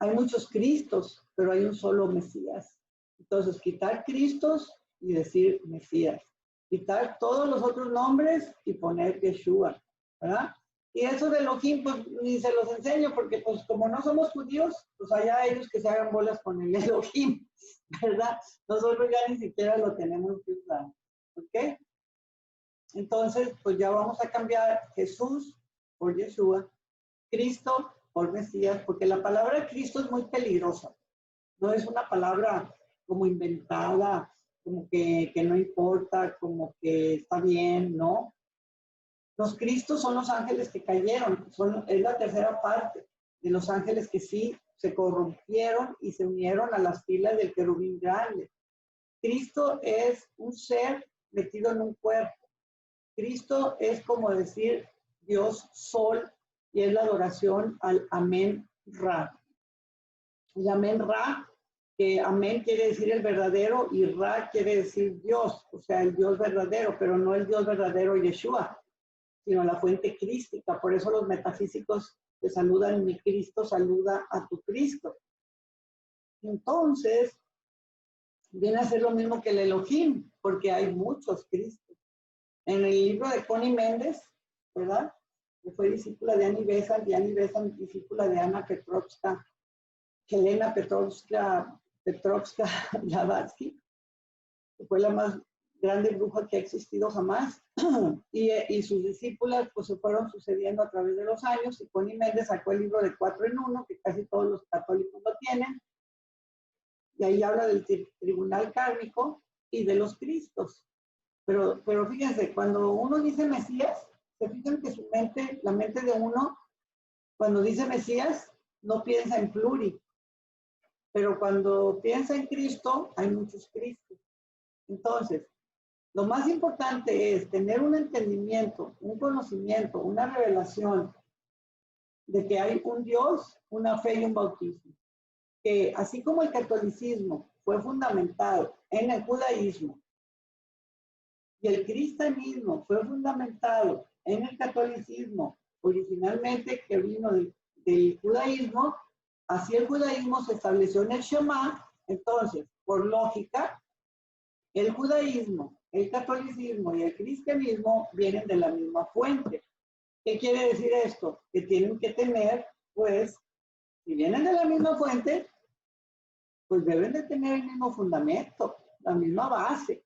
Hay muchos Cristos, pero hay un solo Mesías. Entonces, quitar Cristos y decir Mesías. Quitar todos los otros nombres y poner Yeshua, ¿verdad? Y eso de Elohim, pues ni se los enseño, porque pues como no somos judíos, pues allá ellos que se hagan bolas con el Elohim, ¿verdad? Nosotros ya ni siquiera lo tenemos que usar, ¿ok? Entonces, pues ya vamos a cambiar Jesús por Yeshua, Cristo por Mesías, porque la palabra Cristo es muy peligrosa. No es una palabra como inventada, como que no importa, como que está bien, ¿no? Los Cristos son los ángeles que cayeron, es la tercera parte de los ángeles que sí se corrompieron y se unieron a las filas del querubín grande. Cristo es un ser metido en un cuerpo. Cristo es como decir Dios Sol y es la adoración al Amén Ra. El Amén Ra, que Amén quiere decir el verdadero y Ra quiere decir Dios, o sea, el Dios verdadero, pero no el Dios verdadero Yeshua, sino la fuente crística. Por eso los metafísicos te saludan, mi Cristo saluda a tu Cristo. Entonces, viene a ser lo mismo que el Elohim, porque hay muchos Cristos. En el libro de Connie Méndez, ¿verdad? Que fue discípula de Annie Besant, discípula de Ana Petrovska, Helena Petrovska Blavatsky, que fue la más grande bruja que ha existido jamás, y sus discípulas pues se fueron sucediendo a través de los años, y Connie Méndez sacó el libro de 4 en 1, que casi todos los católicos lo tienen, y ahí habla del tribunal kármico y de los Cristos. Pero fíjense, cuando uno dice Mesías, se fijan que su mente, la mente de uno, cuando dice Mesías, no piensa en pluri. Pero cuando piensa en Cristo, hay muchos Cristos. Entonces, lo más importante es tener un entendimiento, un conocimiento, una revelación de que hay un Dios, una fe y un bautismo. Que así como el catolicismo fue fundamentado en el judaísmo, y el cristianismo fue fundamentado en el catolicismo, originalmente que vino del judaísmo, así el judaísmo se estableció en el Shema. Entonces, por lógica, el judaísmo, el catolicismo y el cristianismo vienen de la misma fuente. ¿Qué quiere decir esto? Que tienen que tener, pues, si vienen de la misma fuente, pues deben de tener el mismo fundamento, la misma base.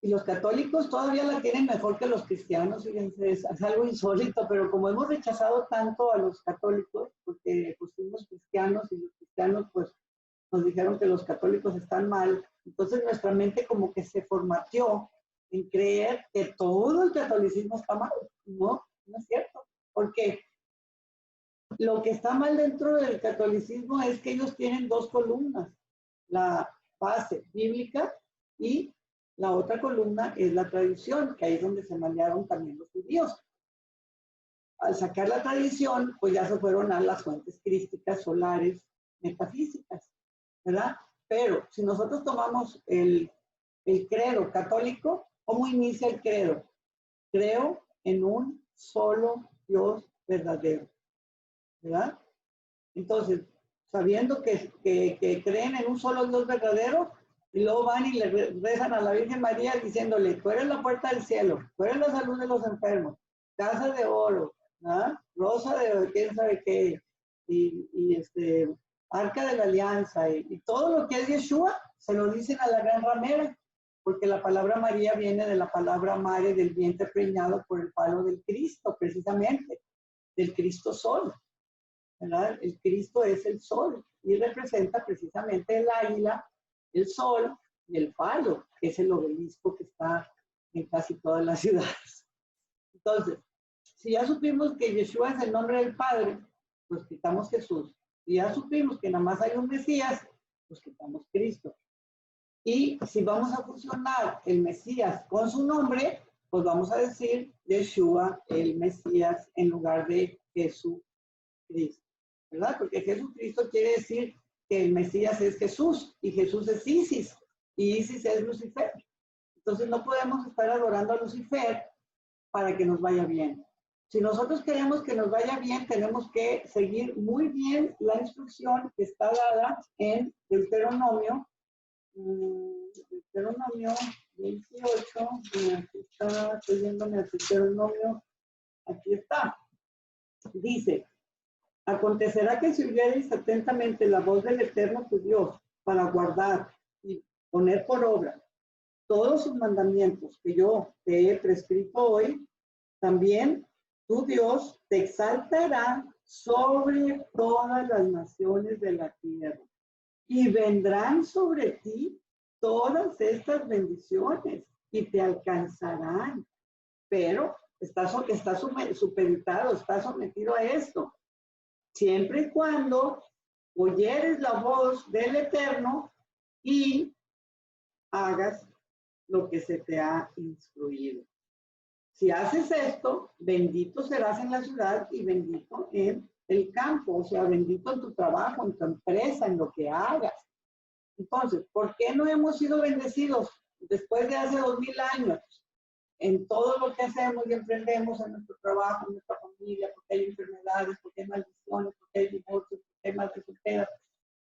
Y los católicos todavía la tienen mejor que los cristianos, fíjense, es algo insólito, pero como hemos rechazado tanto a los católicos, porque pues fuimos cristianos y los cristianos pues nos dijeron que los católicos están mal, entonces nuestra mente como que se formateó en creer que todo el catolicismo está mal. No, no es cierto, porque lo que está mal dentro del catolicismo es que ellos tienen dos columnas, la base bíblica y la otra columna es la tradición, que ahí es donde se malearon también los judíos. Al sacar la tradición, pues ya se fueron a las fuentes crísticas, solares, metafísicas, ¿verdad? Pero si nosotros tomamos el credo católico, ¿cómo inicia el credo? Creo en un solo Dios verdadero, ¿verdad? Entonces, sabiendo que creen en un solo Dios verdadero, y luego van y le rezan a la Virgen María diciéndole, tú eres la puerta del cielo, tú eres la salud de los enfermos, casa de oro, ¿ah? Rosa de quién sabe qué, y arca de la alianza, y todo lo que es Yeshua, se lo dicen a la gran ramera, porque la palabra María viene de la palabra madre del vientre preñado por el palo del Cristo, precisamente, del Cristo Sol, ¿verdad? El Cristo es el sol y representa precisamente el águila, el sol y el falo, que es el obelisco que está en casi todas las ciudades. Entonces, si ya supimos que Yeshua es el nombre del Padre, pues quitamos Jesús. Si ya supimos que nada más hay un Mesías, pues quitamos Cristo. Y si vamos a fusionar el Mesías con su nombre, pues vamos a decir Yeshua, el Mesías, en lugar de Jesucristo, ¿verdad? Porque Jesucristo quiere decir que el Mesías es Jesús y Jesús es Isis y Isis es Lucifer. Entonces no podemos estar adorando a Lucifer para que nos vaya bien. Si nosotros queremos que nos vaya bien, tenemos que seguir muy bien la instrucción que está dada en Deuteronomio 28, aquí está, estoy viéndome el Deuteronomio, aquí está. Dice, acontecerá que si oyereis atentamente la voz del Eterno tu Dios para guardar y poner por obra todos sus mandamientos que yo te he prescrito hoy, también tu Dios te exaltará sobre todas las naciones de la tierra y vendrán sobre ti todas estas bendiciones y te alcanzarán. Pero está supeditado, está sometido a esto. Siempre y cuando oyeres la voz del Eterno y hagas lo que se te ha instruido. Si haces esto, bendito serás en la ciudad y bendito en el campo, o sea, bendito en tu trabajo, en tu empresa, en lo que hagas. Entonces, ¿por qué no hemos sido bendecidos después de hace 2000 años? En todo lo que hacemos y emprendemos en nuestro trabajo, en nuestra familia, porque hay enfermedades, porque hay maldiciones, porque hay divorcios, porque hay madres solteras,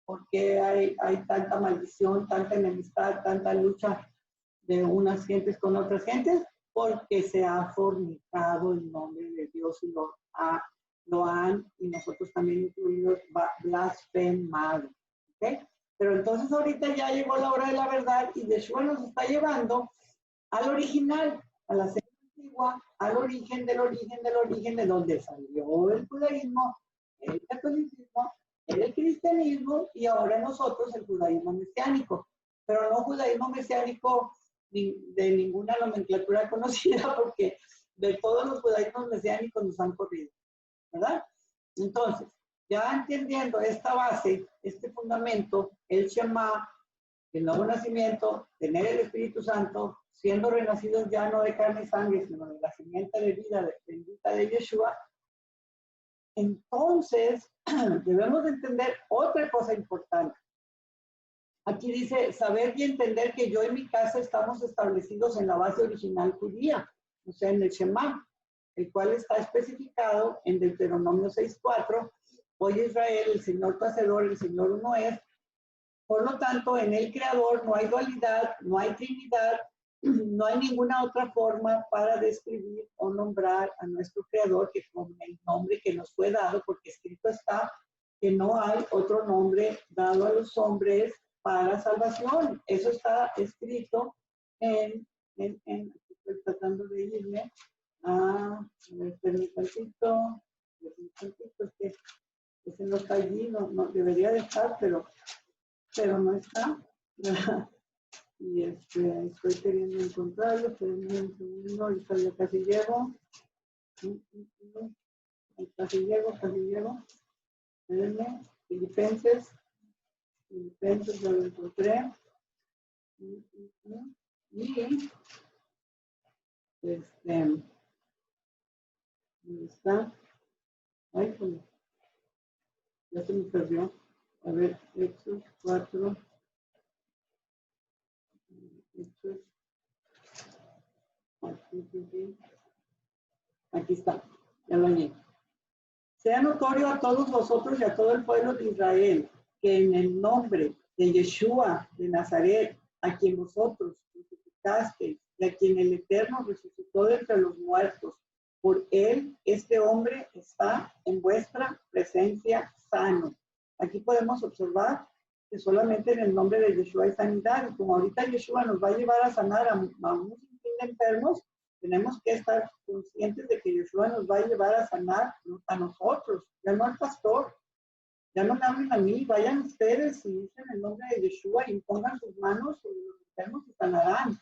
porque hay tanta maldición, tanta enemistad, tanta lucha de unas gentes con otras gentes, porque se ha fornicado el nombre de Dios y lo han, y nosotros también incluidos, blasfemado. ¿Okay? Pero entonces ahorita ya llegó la hora de la verdad y Yeshua nos está llevando al original, a la senda antigua, al origen del origen del origen de donde salió el judaísmo, el catolicismo, el cristianismo y ahora nosotros el judaísmo mesiánico. Pero no judaísmo mesiánico de ninguna nomenclatura conocida porque de todos los judaísmos mesiánicos nos han corrido, ¿verdad? Entonces, ya entendiendo esta base, este fundamento, el Shema, el nuevo nacimiento, tener el Espíritu Santo, siendo renacidos ya no de carne y sangre, sino de la simiente de vida bendita de Yeshua, entonces debemos de entender otra cosa importante. Aquí dice, saber y entender que yo y mi casa estamos establecidos en la base original judía, o sea, en el Shema, el cual está especificado en Deuteronomio 6:4. Oye Israel, el Señor tu Hacedor, el Señor uno es. Por lo tanto, en el Creador no hay dualidad, no hay trinidad, no hay ninguna otra forma para describir o nombrar a nuestro Creador que con el nombre que nos fue dado, porque escrito está que no hay otro nombre dado a los hombres para salvación. Eso está escrito estoy tratando de irme a ver, permítame tantito, es que ese no está allí, no debería de estar, pero no está. Y estoy queriendo encontrarlo, espérenme un segundo, ahorita ya casi llego. Casi llego. Espérenme, Filipenses, ya lo encontré. Y ¿dónde está? Ay, pues, ya se me perdió. A ver, Hechos 4. Hechos. Aquí está, ya lo hallé. Sea notorio a todos vosotros y a todo el pueblo de Israel que en el nombre de Yeshua de Nazaret, a quien vosotros crucificasteis y a quien el Eterno resucitó de entre los muertos, por él este hombre está en vuestra presencia sano. Aquí podemos observar que solamente en el nombre de Yeshua hay sanidad, y como ahorita Yeshua nos va a llevar a sanar a un sinfín de enfermos, tenemos que estar conscientes de que Yeshua nos va a llevar a sanar a nosotros, ya no al pastor. Ya no me hablen a mí, vayan ustedes y dicen el nombre de Yeshua y pongan sus manos sobre los enfermos y sanarán.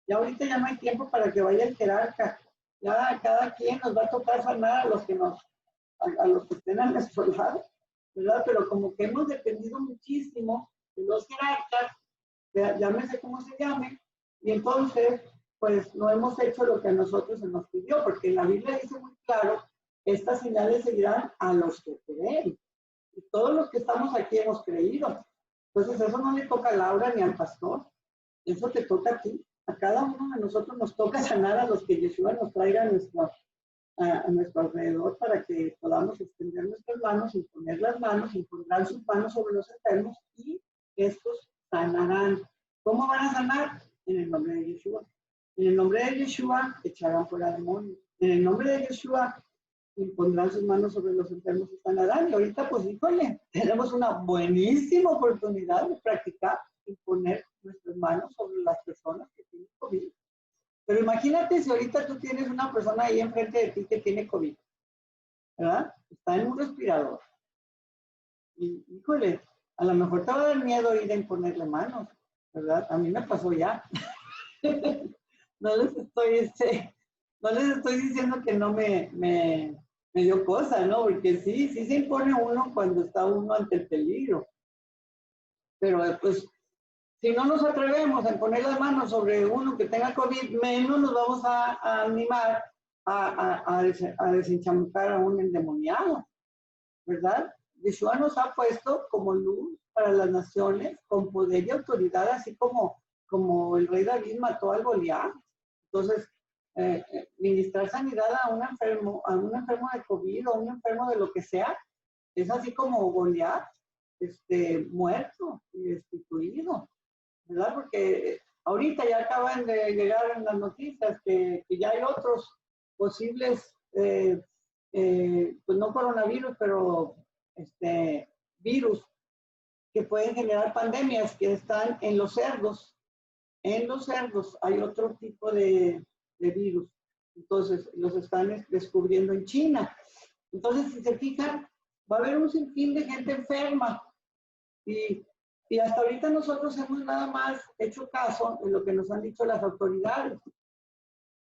Ya ahorita ya no hay tiempo para que vaya el jerarca. Ya cada quien nos va a tocar sanar a los que estén a nuestro lado, ¿verdad? Pero como que hemos dependido muchísimo de los jerarcas, llámese como se llame, y entonces, pues no hemos hecho lo que a nosotros se nos pidió, porque la Biblia dice muy claro, estas señales seguirán a los que creen. Y todos los que estamos aquí hemos creído. Entonces eso no le toca a Laura ni al pastor. Eso te toca a ti. A cada uno de nosotros nos toca sanar a los que Yeshua nos traiga a nuestro alrededor para que podamos extender nuestras manos, imponer las manos, impondrán sus manos sobre los enfermos y estos sanarán. ¿Cómo van a sanar? En el nombre de Yeshua. En el nombre de Yeshua echarán fuera demonios. En el nombre de Yeshua impondrán sus manos sobre los enfermos y sanarán. Y ahorita, pues, híjole, tenemos una buenísima oportunidad de practicar y poner nuestras manos sobre las personas que tienen COVID. Pero imagínate si ahorita tú tienes una persona ahí enfrente de ti que tiene COVID, ¿verdad? Está en un respirador. Y, híjole, a lo mejor te va a dar miedo ir a imponerle manos, ¿verdad? A mí me pasó ya. No les estoy diciendo que no me dio cosa, ¿no? Porque sí se impone uno cuando está uno ante el peligro. Pero pues, si no nos atrevemos a poner las manos sobre uno que tenga COVID, menos nos vamos a animar a desenchamucar a un endemoniado, ¿verdad? Yeshua nos ha puesto como luz para las naciones, con poder y autoridad, así como el rey David mató al Goliat. Entonces, ministrar sanidad a un enfermo de COVID o a un enfermo de lo que sea, es así como Goliat, muerto y destituido, ¿verdad? Porque ahorita ya acaban de llegar en las noticias que ya hay otros posibles, pues no coronavirus, pero virus que pueden generar pandemias que están en los cerdos. En los cerdos hay otro tipo de virus. Entonces, los están descubriendo en China. Entonces, si se fijan, va a haber un sinfín de gente enferma. Y hasta ahorita nosotros hemos nada más hecho caso de lo que nos han dicho las autoridades.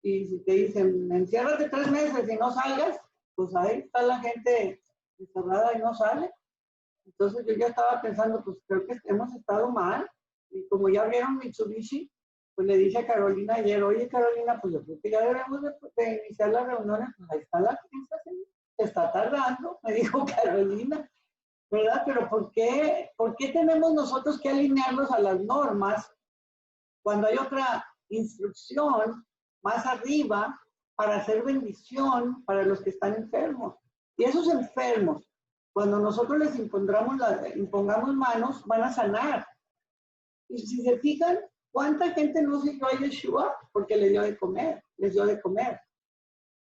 Y si te dicen, enciérrate 3 meses y no salgas, pues ahí está la gente encerrada y no sale. Entonces yo ya estaba pensando, pues creo que hemos estado mal. Y como ya abrieron Mitsubishi, pues le dije a Carolina ayer, oye Carolina, pues yo creo que ya debemos de iniciar las reuniones. Pues ahí está la crisis, se está tardando, me dijo Carolina, ¿verdad? Pero ¿por qué tenemos nosotros que alinearnos a las normas cuando hay otra instrucción más arriba para hacer bendición para los que están enfermos? Y esos enfermos, cuando nosotros les impongamos manos, van a sanar. Y si se fijan, ¿cuánta gente no siguió a Yeshua? Porque les dio de comer.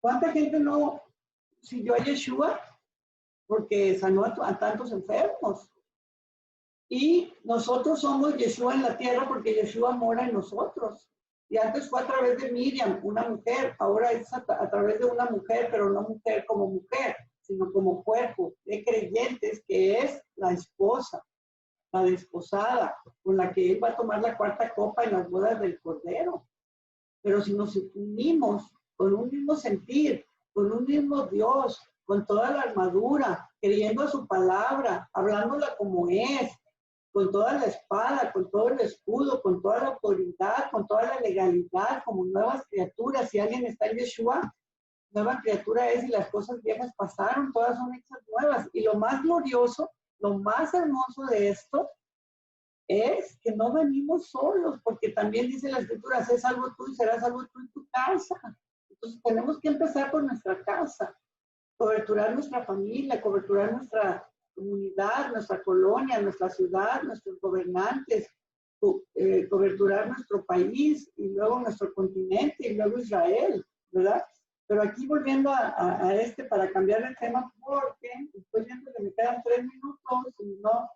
¿Cuánta gente no siguió a Yeshua? porque sanó a tantos enfermos. Y nosotros somos Yeshua en la tierra porque Yeshua mora en nosotros. Y antes fue a través de Miriam, una mujer, ahora es a través de una mujer, pero no mujer como mujer, sino como cuerpo de creyentes, que es la esposa, la desposada, con la que él va a tomar la cuarta copa en las bodas del Cordero. Pero si nos unimos con un mismo sentir, con un mismo Dios, con toda la armadura, creyendo a su palabra, hablándola como es, con toda la espada, con todo el escudo, con toda la autoridad, con toda la legalidad, como nuevas criaturas. Si alguien está en Yeshua, nueva criatura es y las cosas viejas pasaron, todas son hechas nuevas. Y lo más glorioso, lo más hermoso de esto es que no venimos solos, porque también dice la Escritura, sé salvo tú y serás salvo tú en tu casa. Entonces tenemos que empezar por nuestra casa, coberturar nuestra familia, coberturar nuestra comunidad, nuestra colonia, nuestra ciudad, nuestros gobernantes, coberturar nuestro país y luego nuestro continente y luego Israel, ¿verdad? Pero aquí volviendo a este para cambiar el tema, porque estoy viendo que me quedan 3 minutos y no,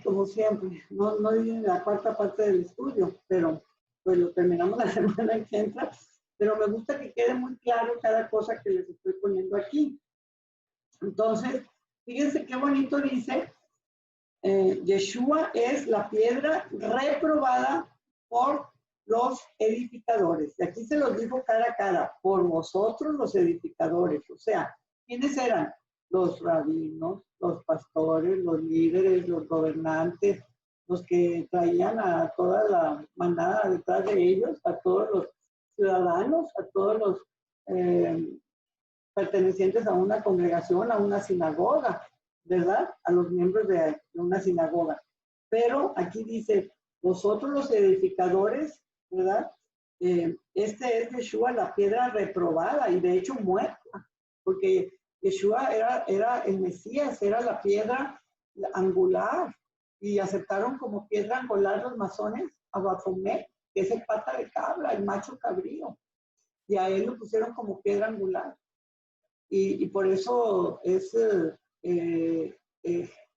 como siempre, no di la cuarta parte del estudio, pero pues lo terminamos la semana que entra. Pero me gusta que quede muy claro cada cosa que les estoy poniendo aquí. Entonces, fíjense qué bonito dice, Yeshua es la piedra reprobada por los edificadores. Y aquí se los dijo cara a cara, por vosotros los edificadores. O sea, ¿quiénes eran? Los rabinos, los pastores, los líderes, los gobernantes, los que traían a toda la manada detrás de ellos, a todos los ciudadanos, a todos los pertenecientes a una congregación, a una sinagoga, ¿verdad? A los miembros de una sinagoga. Pero aquí dice, vosotros los edificadores, ¿verdad? Este es Yeshua, la piedra reprobada y de hecho muerta, porque Yeshua era el Mesías, era la piedra angular y aceptaron como piedra angular los masones a Baphomet, que es el pata de cabra, el macho cabrío, y a él lo pusieron como piedra angular. Y por eso es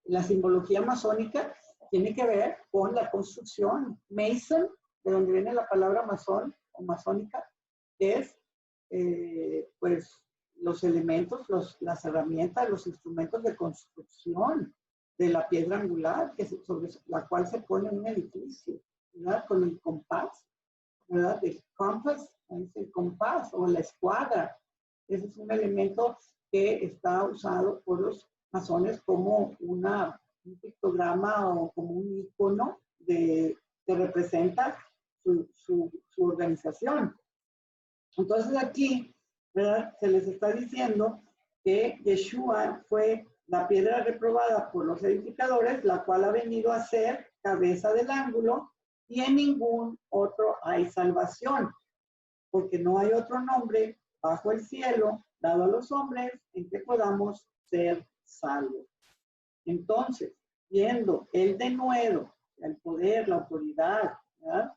la simbología masónica tiene que ver con la construcción. Mason, de donde viene la palabra masón o masónica, es pues los elementos, las herramientas, los instrumentos de construcción de la piedra angular sobre la cual se pone un edificio, ¿verdad? Con el compás, ¿verdad? El compás, es el compás o la escuadra. Ese es un elemento que está usado por los masones como un pictograma o como un icono que representa su organización. Entonces aquí, ¿verdad? Se les está diciendo que Yeshua fue la piedra reprobada por los edificadores, la cual ha venido a ser cabeza del ángulo, y en ningún otro hay salvación, porque no hay otro nombre bajo el cielo dado a los hombres en que podamos ser salvos. Entonces, viendo el denuedo, el poder, la autoridad, ¿verdad?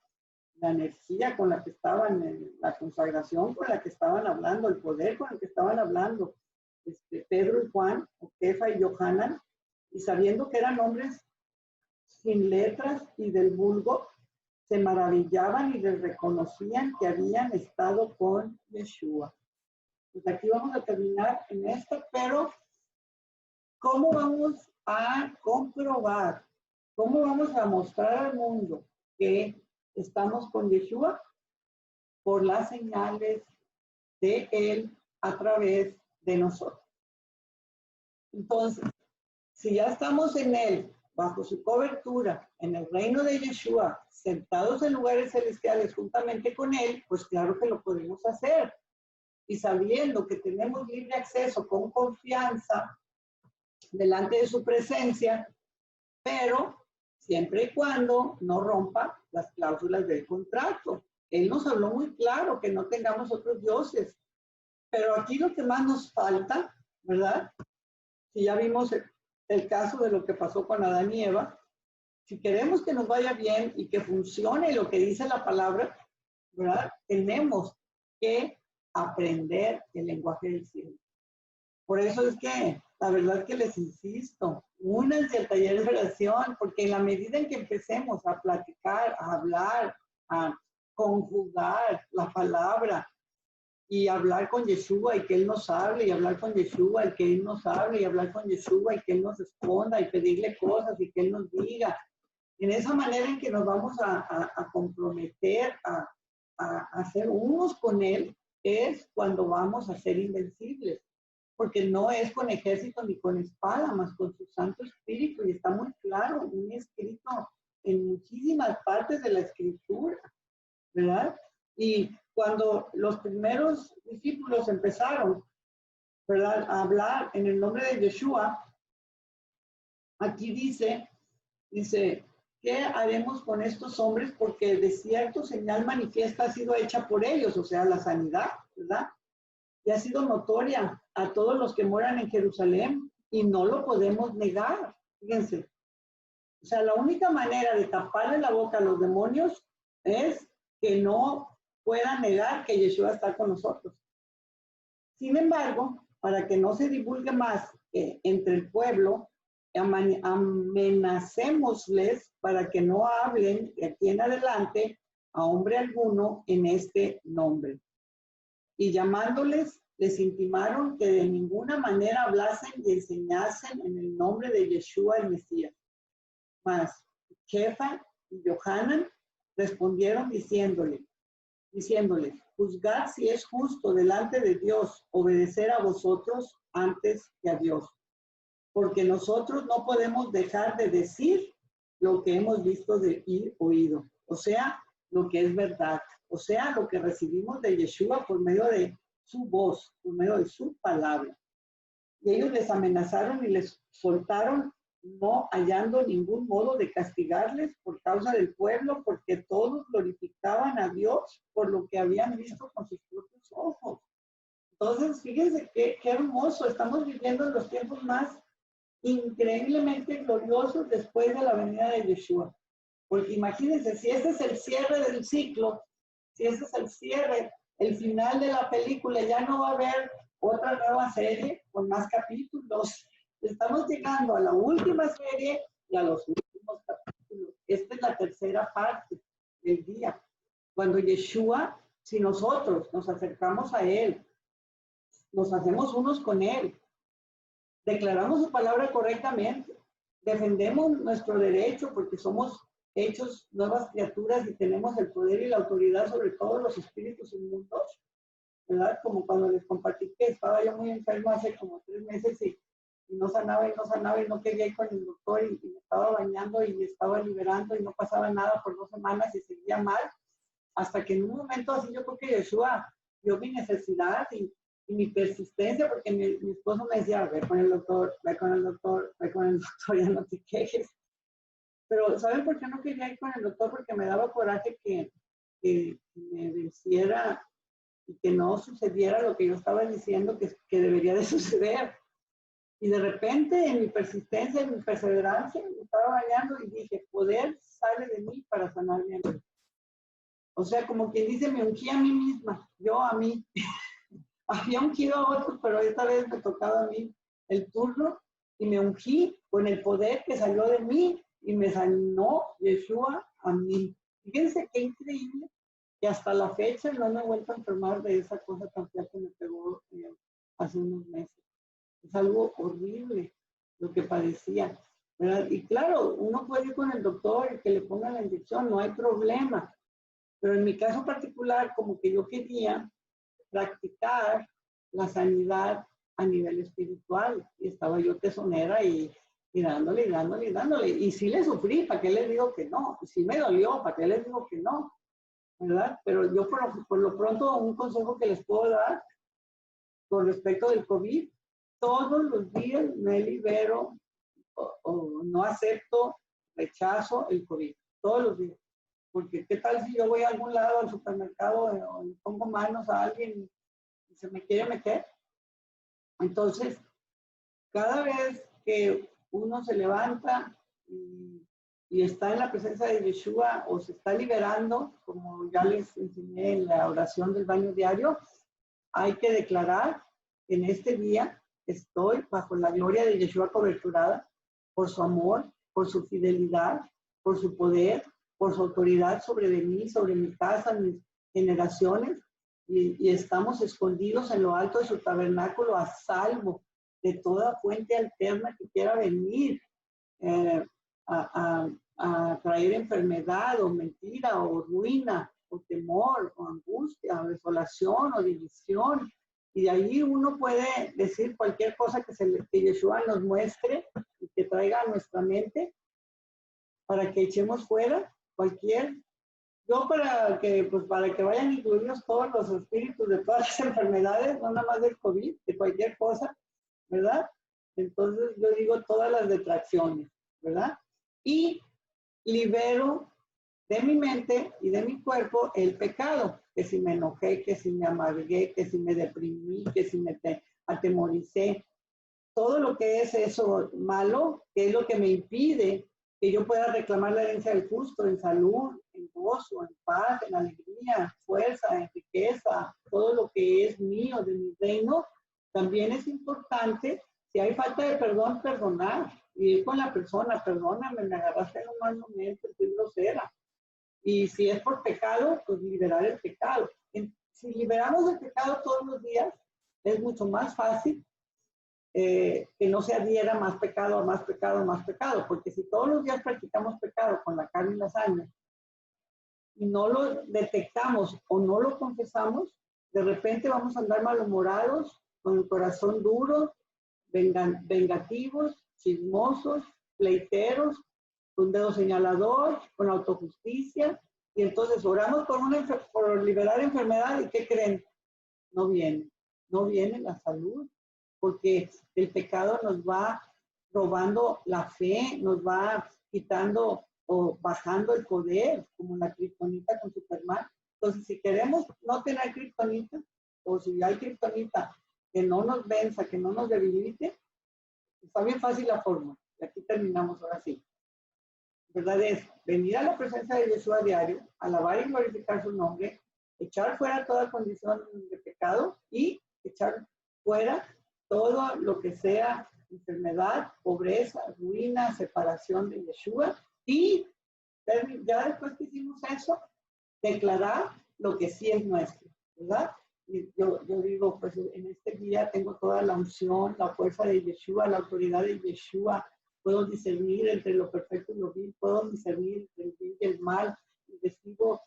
La energía con la que estaban, la consagración con la que estaban hablando, el poder con el que estaban hablando, Pedro y Juan, o Kefa y Yohanan, y sabiendo que eran hombres sin letras y del vulgo, se maravillaban y les reconocían que habían estado con Yeshua. Pues aquí vamos a terminar en esto, pero ¿cómo vamos a comprobar? ¿Cómo vamos a mostrar al mundo que estamos con Yeshua? Por las señales de Él a través de nosotros. Entonces, si ya estamos en Él, bajo su cobertura, en el reino de Yeshua, sentados en lugares celestiales juntamente con Él, pues claro que lo podemos hacer. Y sabiendo que tenemos libre acceso con confianza delante de su presencia, pero siempre y cuando no rompa las cláusulas del contrato. Él nos habló muy claro que no tengamos otros dioses, pero aquí lo que más nos falta, ¿verdad? Si ya vimos el caso de lo que pasó con Adán y Eva, si queremos que nos vaya bien y que funcione lo que dice la palabra, ¿verdad? Tenemos que aprender el lenguaje del cielo. Por eso es que, la verdad que les insisto, únanse al taller de oración, porque en la medida en que empecemos a platicar, a hablar, a conjugar la palabra y hablar con Yeshua y que Él nos hable, y hablar con Yeshua y que Él nos hable, y hablar con Yeshua y que Él nos responda y pedirle cosas y que Él nos diga. En esa manera en que nos vamos a comprometer a ser unos con Él, es cuando vamos a ser invencibles. Porque no es con ejército ni con espada, más con su Santo Espíritu, y está muy claro, muy escrito en muchísimas partes de la Escritura, ¿verdad? Y cuando los primeros discípulos empezaron, ¿verdad?, a hablar en el nombre de Yeshua, aquí dice, ¿qué haremos con estos hombres? Porque de cierto señal manifiesta ha sido hecha por ellos, o sea, la sanidad, ¿verdad? Y ha sido notoria a todos los que moran en Jerusalén y no lo podemos negar. Fíjense. O sea, la única manera de taparle la boca a los demonios es que no puedan negar que Yeshua está con nosotros. Sin embargo, para que no se divulgue más entre el pueblo, amenacémosles para que no hablen de aquí en adelante a hombre alguno en este nombre. Y llamándoles, les intimaron que de ninguna manera hablasen y enseñasen en el nombre de Yeshua el Mesías. Mas Kefa y Johanan respondieron diciéndoles, juzgad si es justo delante de Dios obedecer a vosotros antes que a Dios, porque nosotros no podemos dejar de decir lo que hemos visto y oído, o sea, lo que es verdad, o sea, lo que recibimos de Yeshua por medio de su voz, por medio de su palabra. Y ellos les amenazaron y les soltaron, no hallando ningún modo de castigarles por causa del pueblo, porque todos glorificaban a Dios por lo que habían visto con sus propios ojos. Entonces, fíjense qué hermoso, estamos viviendo en los tiempos más increíblemente gloriosos después de la venida de Yeshua. Porque imagínense, si ese es el cierre del ciclo, si ese es el cierre, el final de la película, ya no va a haber otra nueva serie con más capítulos. Estamos llegando a la última serie y a los últimos capítulos. Esta es la tercera parte del día. Cuando Yeshua, si nosotros nos acercamos a Él, nos hacemos unos con Él, declaramos su palabra correctamente, defendemos nuestro derecho porque somos hechos nuevas criaturas y tenemos el poder y la autoridad sobre todos los espíritus inmundos, ¿verdad? Como cuando les compartí que estaba yo muy enfermo hace como 3 meses y no sanaba y no sanaba y no quería ir con el doctor y me estaba bañando y me estaba liberando y no pasaba nada por 2 semanas y seguía mal, hasta que en un momento así yo creo que Yeshua vio mi necesidad y mi persistencia, porque mi esposo me decía, ve con el doctor, ve con el doctor, ve con el doctor, ya no te quejes. Pero ¿saben por qué no quería ir con el doctor? Porque me daba coraje que me venciera y que no sucediera lo que yo estaba diciendo que debería de suceder. Y de repente, en mi persistencia, en mi perseverancia, me estaba bañando y dije, poder sale de mí para sanar mi enfermedad. O sea, como quien dice, me ungí a mí misma, yo a mí. Había ungido a otros, pero esta vez me tocaba a mí el turno y me ungí con el poder que salió de mí y me sanó Yeshua a mí. Fíjense qué increíble que hasta la fecha no me he vuelto a enfermar de esa cosa tan fea que me pegó hace unos meses. Es algo horrible lo que padecía, ¿verdad? Y claro, uno puede ir con el doctor y que le ponga la inyección, no hay problema. Pero en mi caso particular, como que yo quería practicar la sanidad a nivel espiritual. Y estaba yo tesonera y dándole, y dándole, y dándole. Y sí le sufrí, ¿para qué les digo que no? Y sí me dolió, ¿para qué les digo que no? ¿Verdad? Pero yo por lo pronto un consejo que les puedo dar con respecto del COVID, todos los días me libero o no acepto, rechazo el COVID, todos los días. Porque qué tal si yo voy a algún lado al supermercado o le pongo manos a alguien y se me quiere meter. Entonces, cada vez que uno se levanta y está en la presencia de Yeshua o se está liberando, como ya les enseñé en la oración del baño diario, hay que declarar en este día estoy bajo la gloria de Yeshua coberturada por su amor, por su fidelidad, por su poder, por su autoridad sobre de mí, sobre mi casa, mis generaciones, y estamos escondidos en lo alto de su tabernáculo a salvo de toda fuente alterna que quiera venir eh, a traer enfermedad o mentira o ruina o temor o angustia o desolación o división. Y de ahí uno puede decir cualquier cosa que Yeshua nos muestre y que traiga a nuestra mente para que echemos fuera cualquier. Yo para que vayan incluidos todos los espíritus de todas las enfermedades, no nada más del COVID, de cualquier cosa, ¿verdad? Entonces yo digo todas las detracciones, ¿verdad? Y libero de mi mente y de mi cuerpo el pecado, que si me enojé, que si me amargué, que si me deprimí, que si me atemoricé, todo lo que es eso malo, que es lo que me impide que yo pueda reclamar la herencia del justo en salud, en gozo, en paz, en alegría, fuerza, en riqueza, todo lo que es mío, de mi reino. También es importante, si hay falta de perdón, perdonar. Y ir con la persona, perdóname, me agarraste en un mal momento, estoy grosera. Y si es por pecado, pues liberar el pecado. Si liberamos el pecado todos los días, es mucho más fácil que no se adhiera más pecado, más pecado, más pecado, porque si todos los días practicamos pecado con la carne y la sangre y no lo detectamos o no lo confesamos, de repente vamos a andar malhumorados, con el corazón duro, vengativos, chismosos, pleiteros, con dedo señalador, con autojusticia, y entonces oramos por liberar enfermedad, ¿y qué creen? No viene la salud, porque el pecado nos va robando la fe, nos va quitando o bajando el poder, como la kriptonita con Superman. Entonces, si queremos no tener kriptonita, o si hay kriptonita que no nos venza, que no nos debilite, está bien fácil la forma. Y aquí terminamos ahora sí. ¿Verdad? Es venir a la presencia de Yeshua a diario, alabar y glorificar su nombre, echar fuera toda condición de pecado y echar fuera todo lo que sea enfermedad, pobreza, ruina, separación de Yeshua. Y ya después que hicimos eso, declarar lo que sí es nuestro, ¿verdad? Y yo digo, pues en este día tengo toda la unción, la fuerza de Yeshua, la autoridad de Yeshua. Puedo discernir entre lo perfecto y lo vil, puedo discernir entre el bien y el mal, y recibo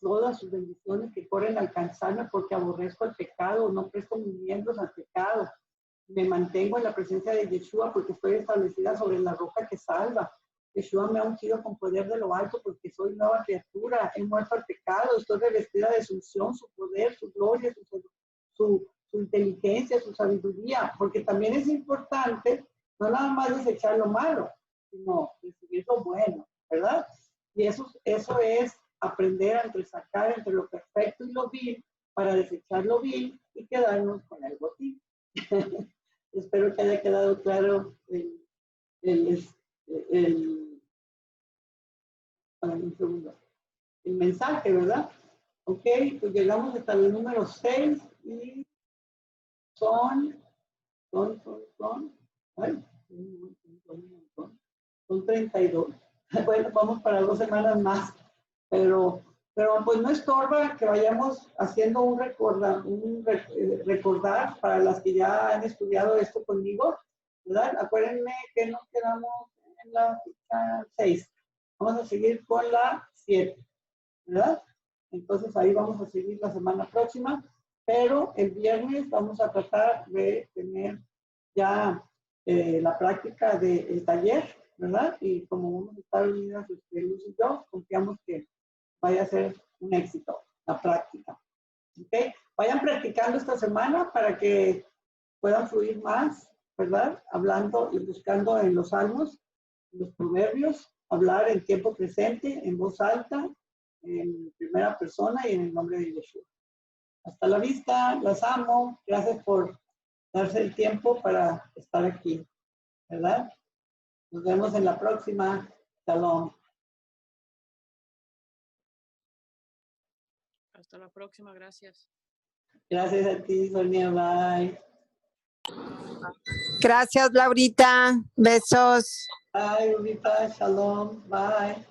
todas sus bendiciones que corren a alcanzarme porque aborrezco el pecado, no presto mis miembros al pecado. Me mantengo en la presencia de Yeshua porque estoy establecida sobre la roca que salva. Yeshua me ha ungido con poder de lo alto porque soy nueva criatura, he muerto al pecado, estoy revestida de su unción, su poder, su gloria, su inteligencia, su sabiduría, porque también es importante no nada más desechar lo malo, sino recibir lo bueno, ¿verdad? Y eso es aprender a entresacar entre lo perfecto y lo vil para desechar lo vil y quedarnos con el botín. Espero que haya quedado claro el mensaje, ¿verdad? Ok, pues llegamos hasta el número 6 y ay, son 32. Bueno, vamos para 2 semanas más, pero pues no estorba que vayamos haciendo un recordar para las que ya han estudiado esto conmigo, ¿verdad? Acuérdenme que nos quedamos en la ficha 6. Vamos a seguir con la 7, ¿verdad? Entonces ahí vamos a seguir la semana próxima, pero el viernes vamos a tratar de tener ya la práctica del taller, ¿verdad? Y como vamos a estar unidas Luz y yo, confiamos que vaya a ser un éxito la práctica. ¿Ok? Vayan practicando esta semana para que puedan fluir más, ¿verdad? Hablando y buscando en los salmos, en los proverbios, hablar en tiempo presente, en voz alta, en primera persona y en el nombre de Yeshua. Hasta la vista, las amo. Gracias por darse el tiempo para estar aquí, ¿verdad? Nos vemos en la próxima. Shalom. Hasta la próxima, gracias. Gracias a ti, Sonia. Bye. Gracias, Laurita. Besos. Bye, Rubita. Shalom. Bye.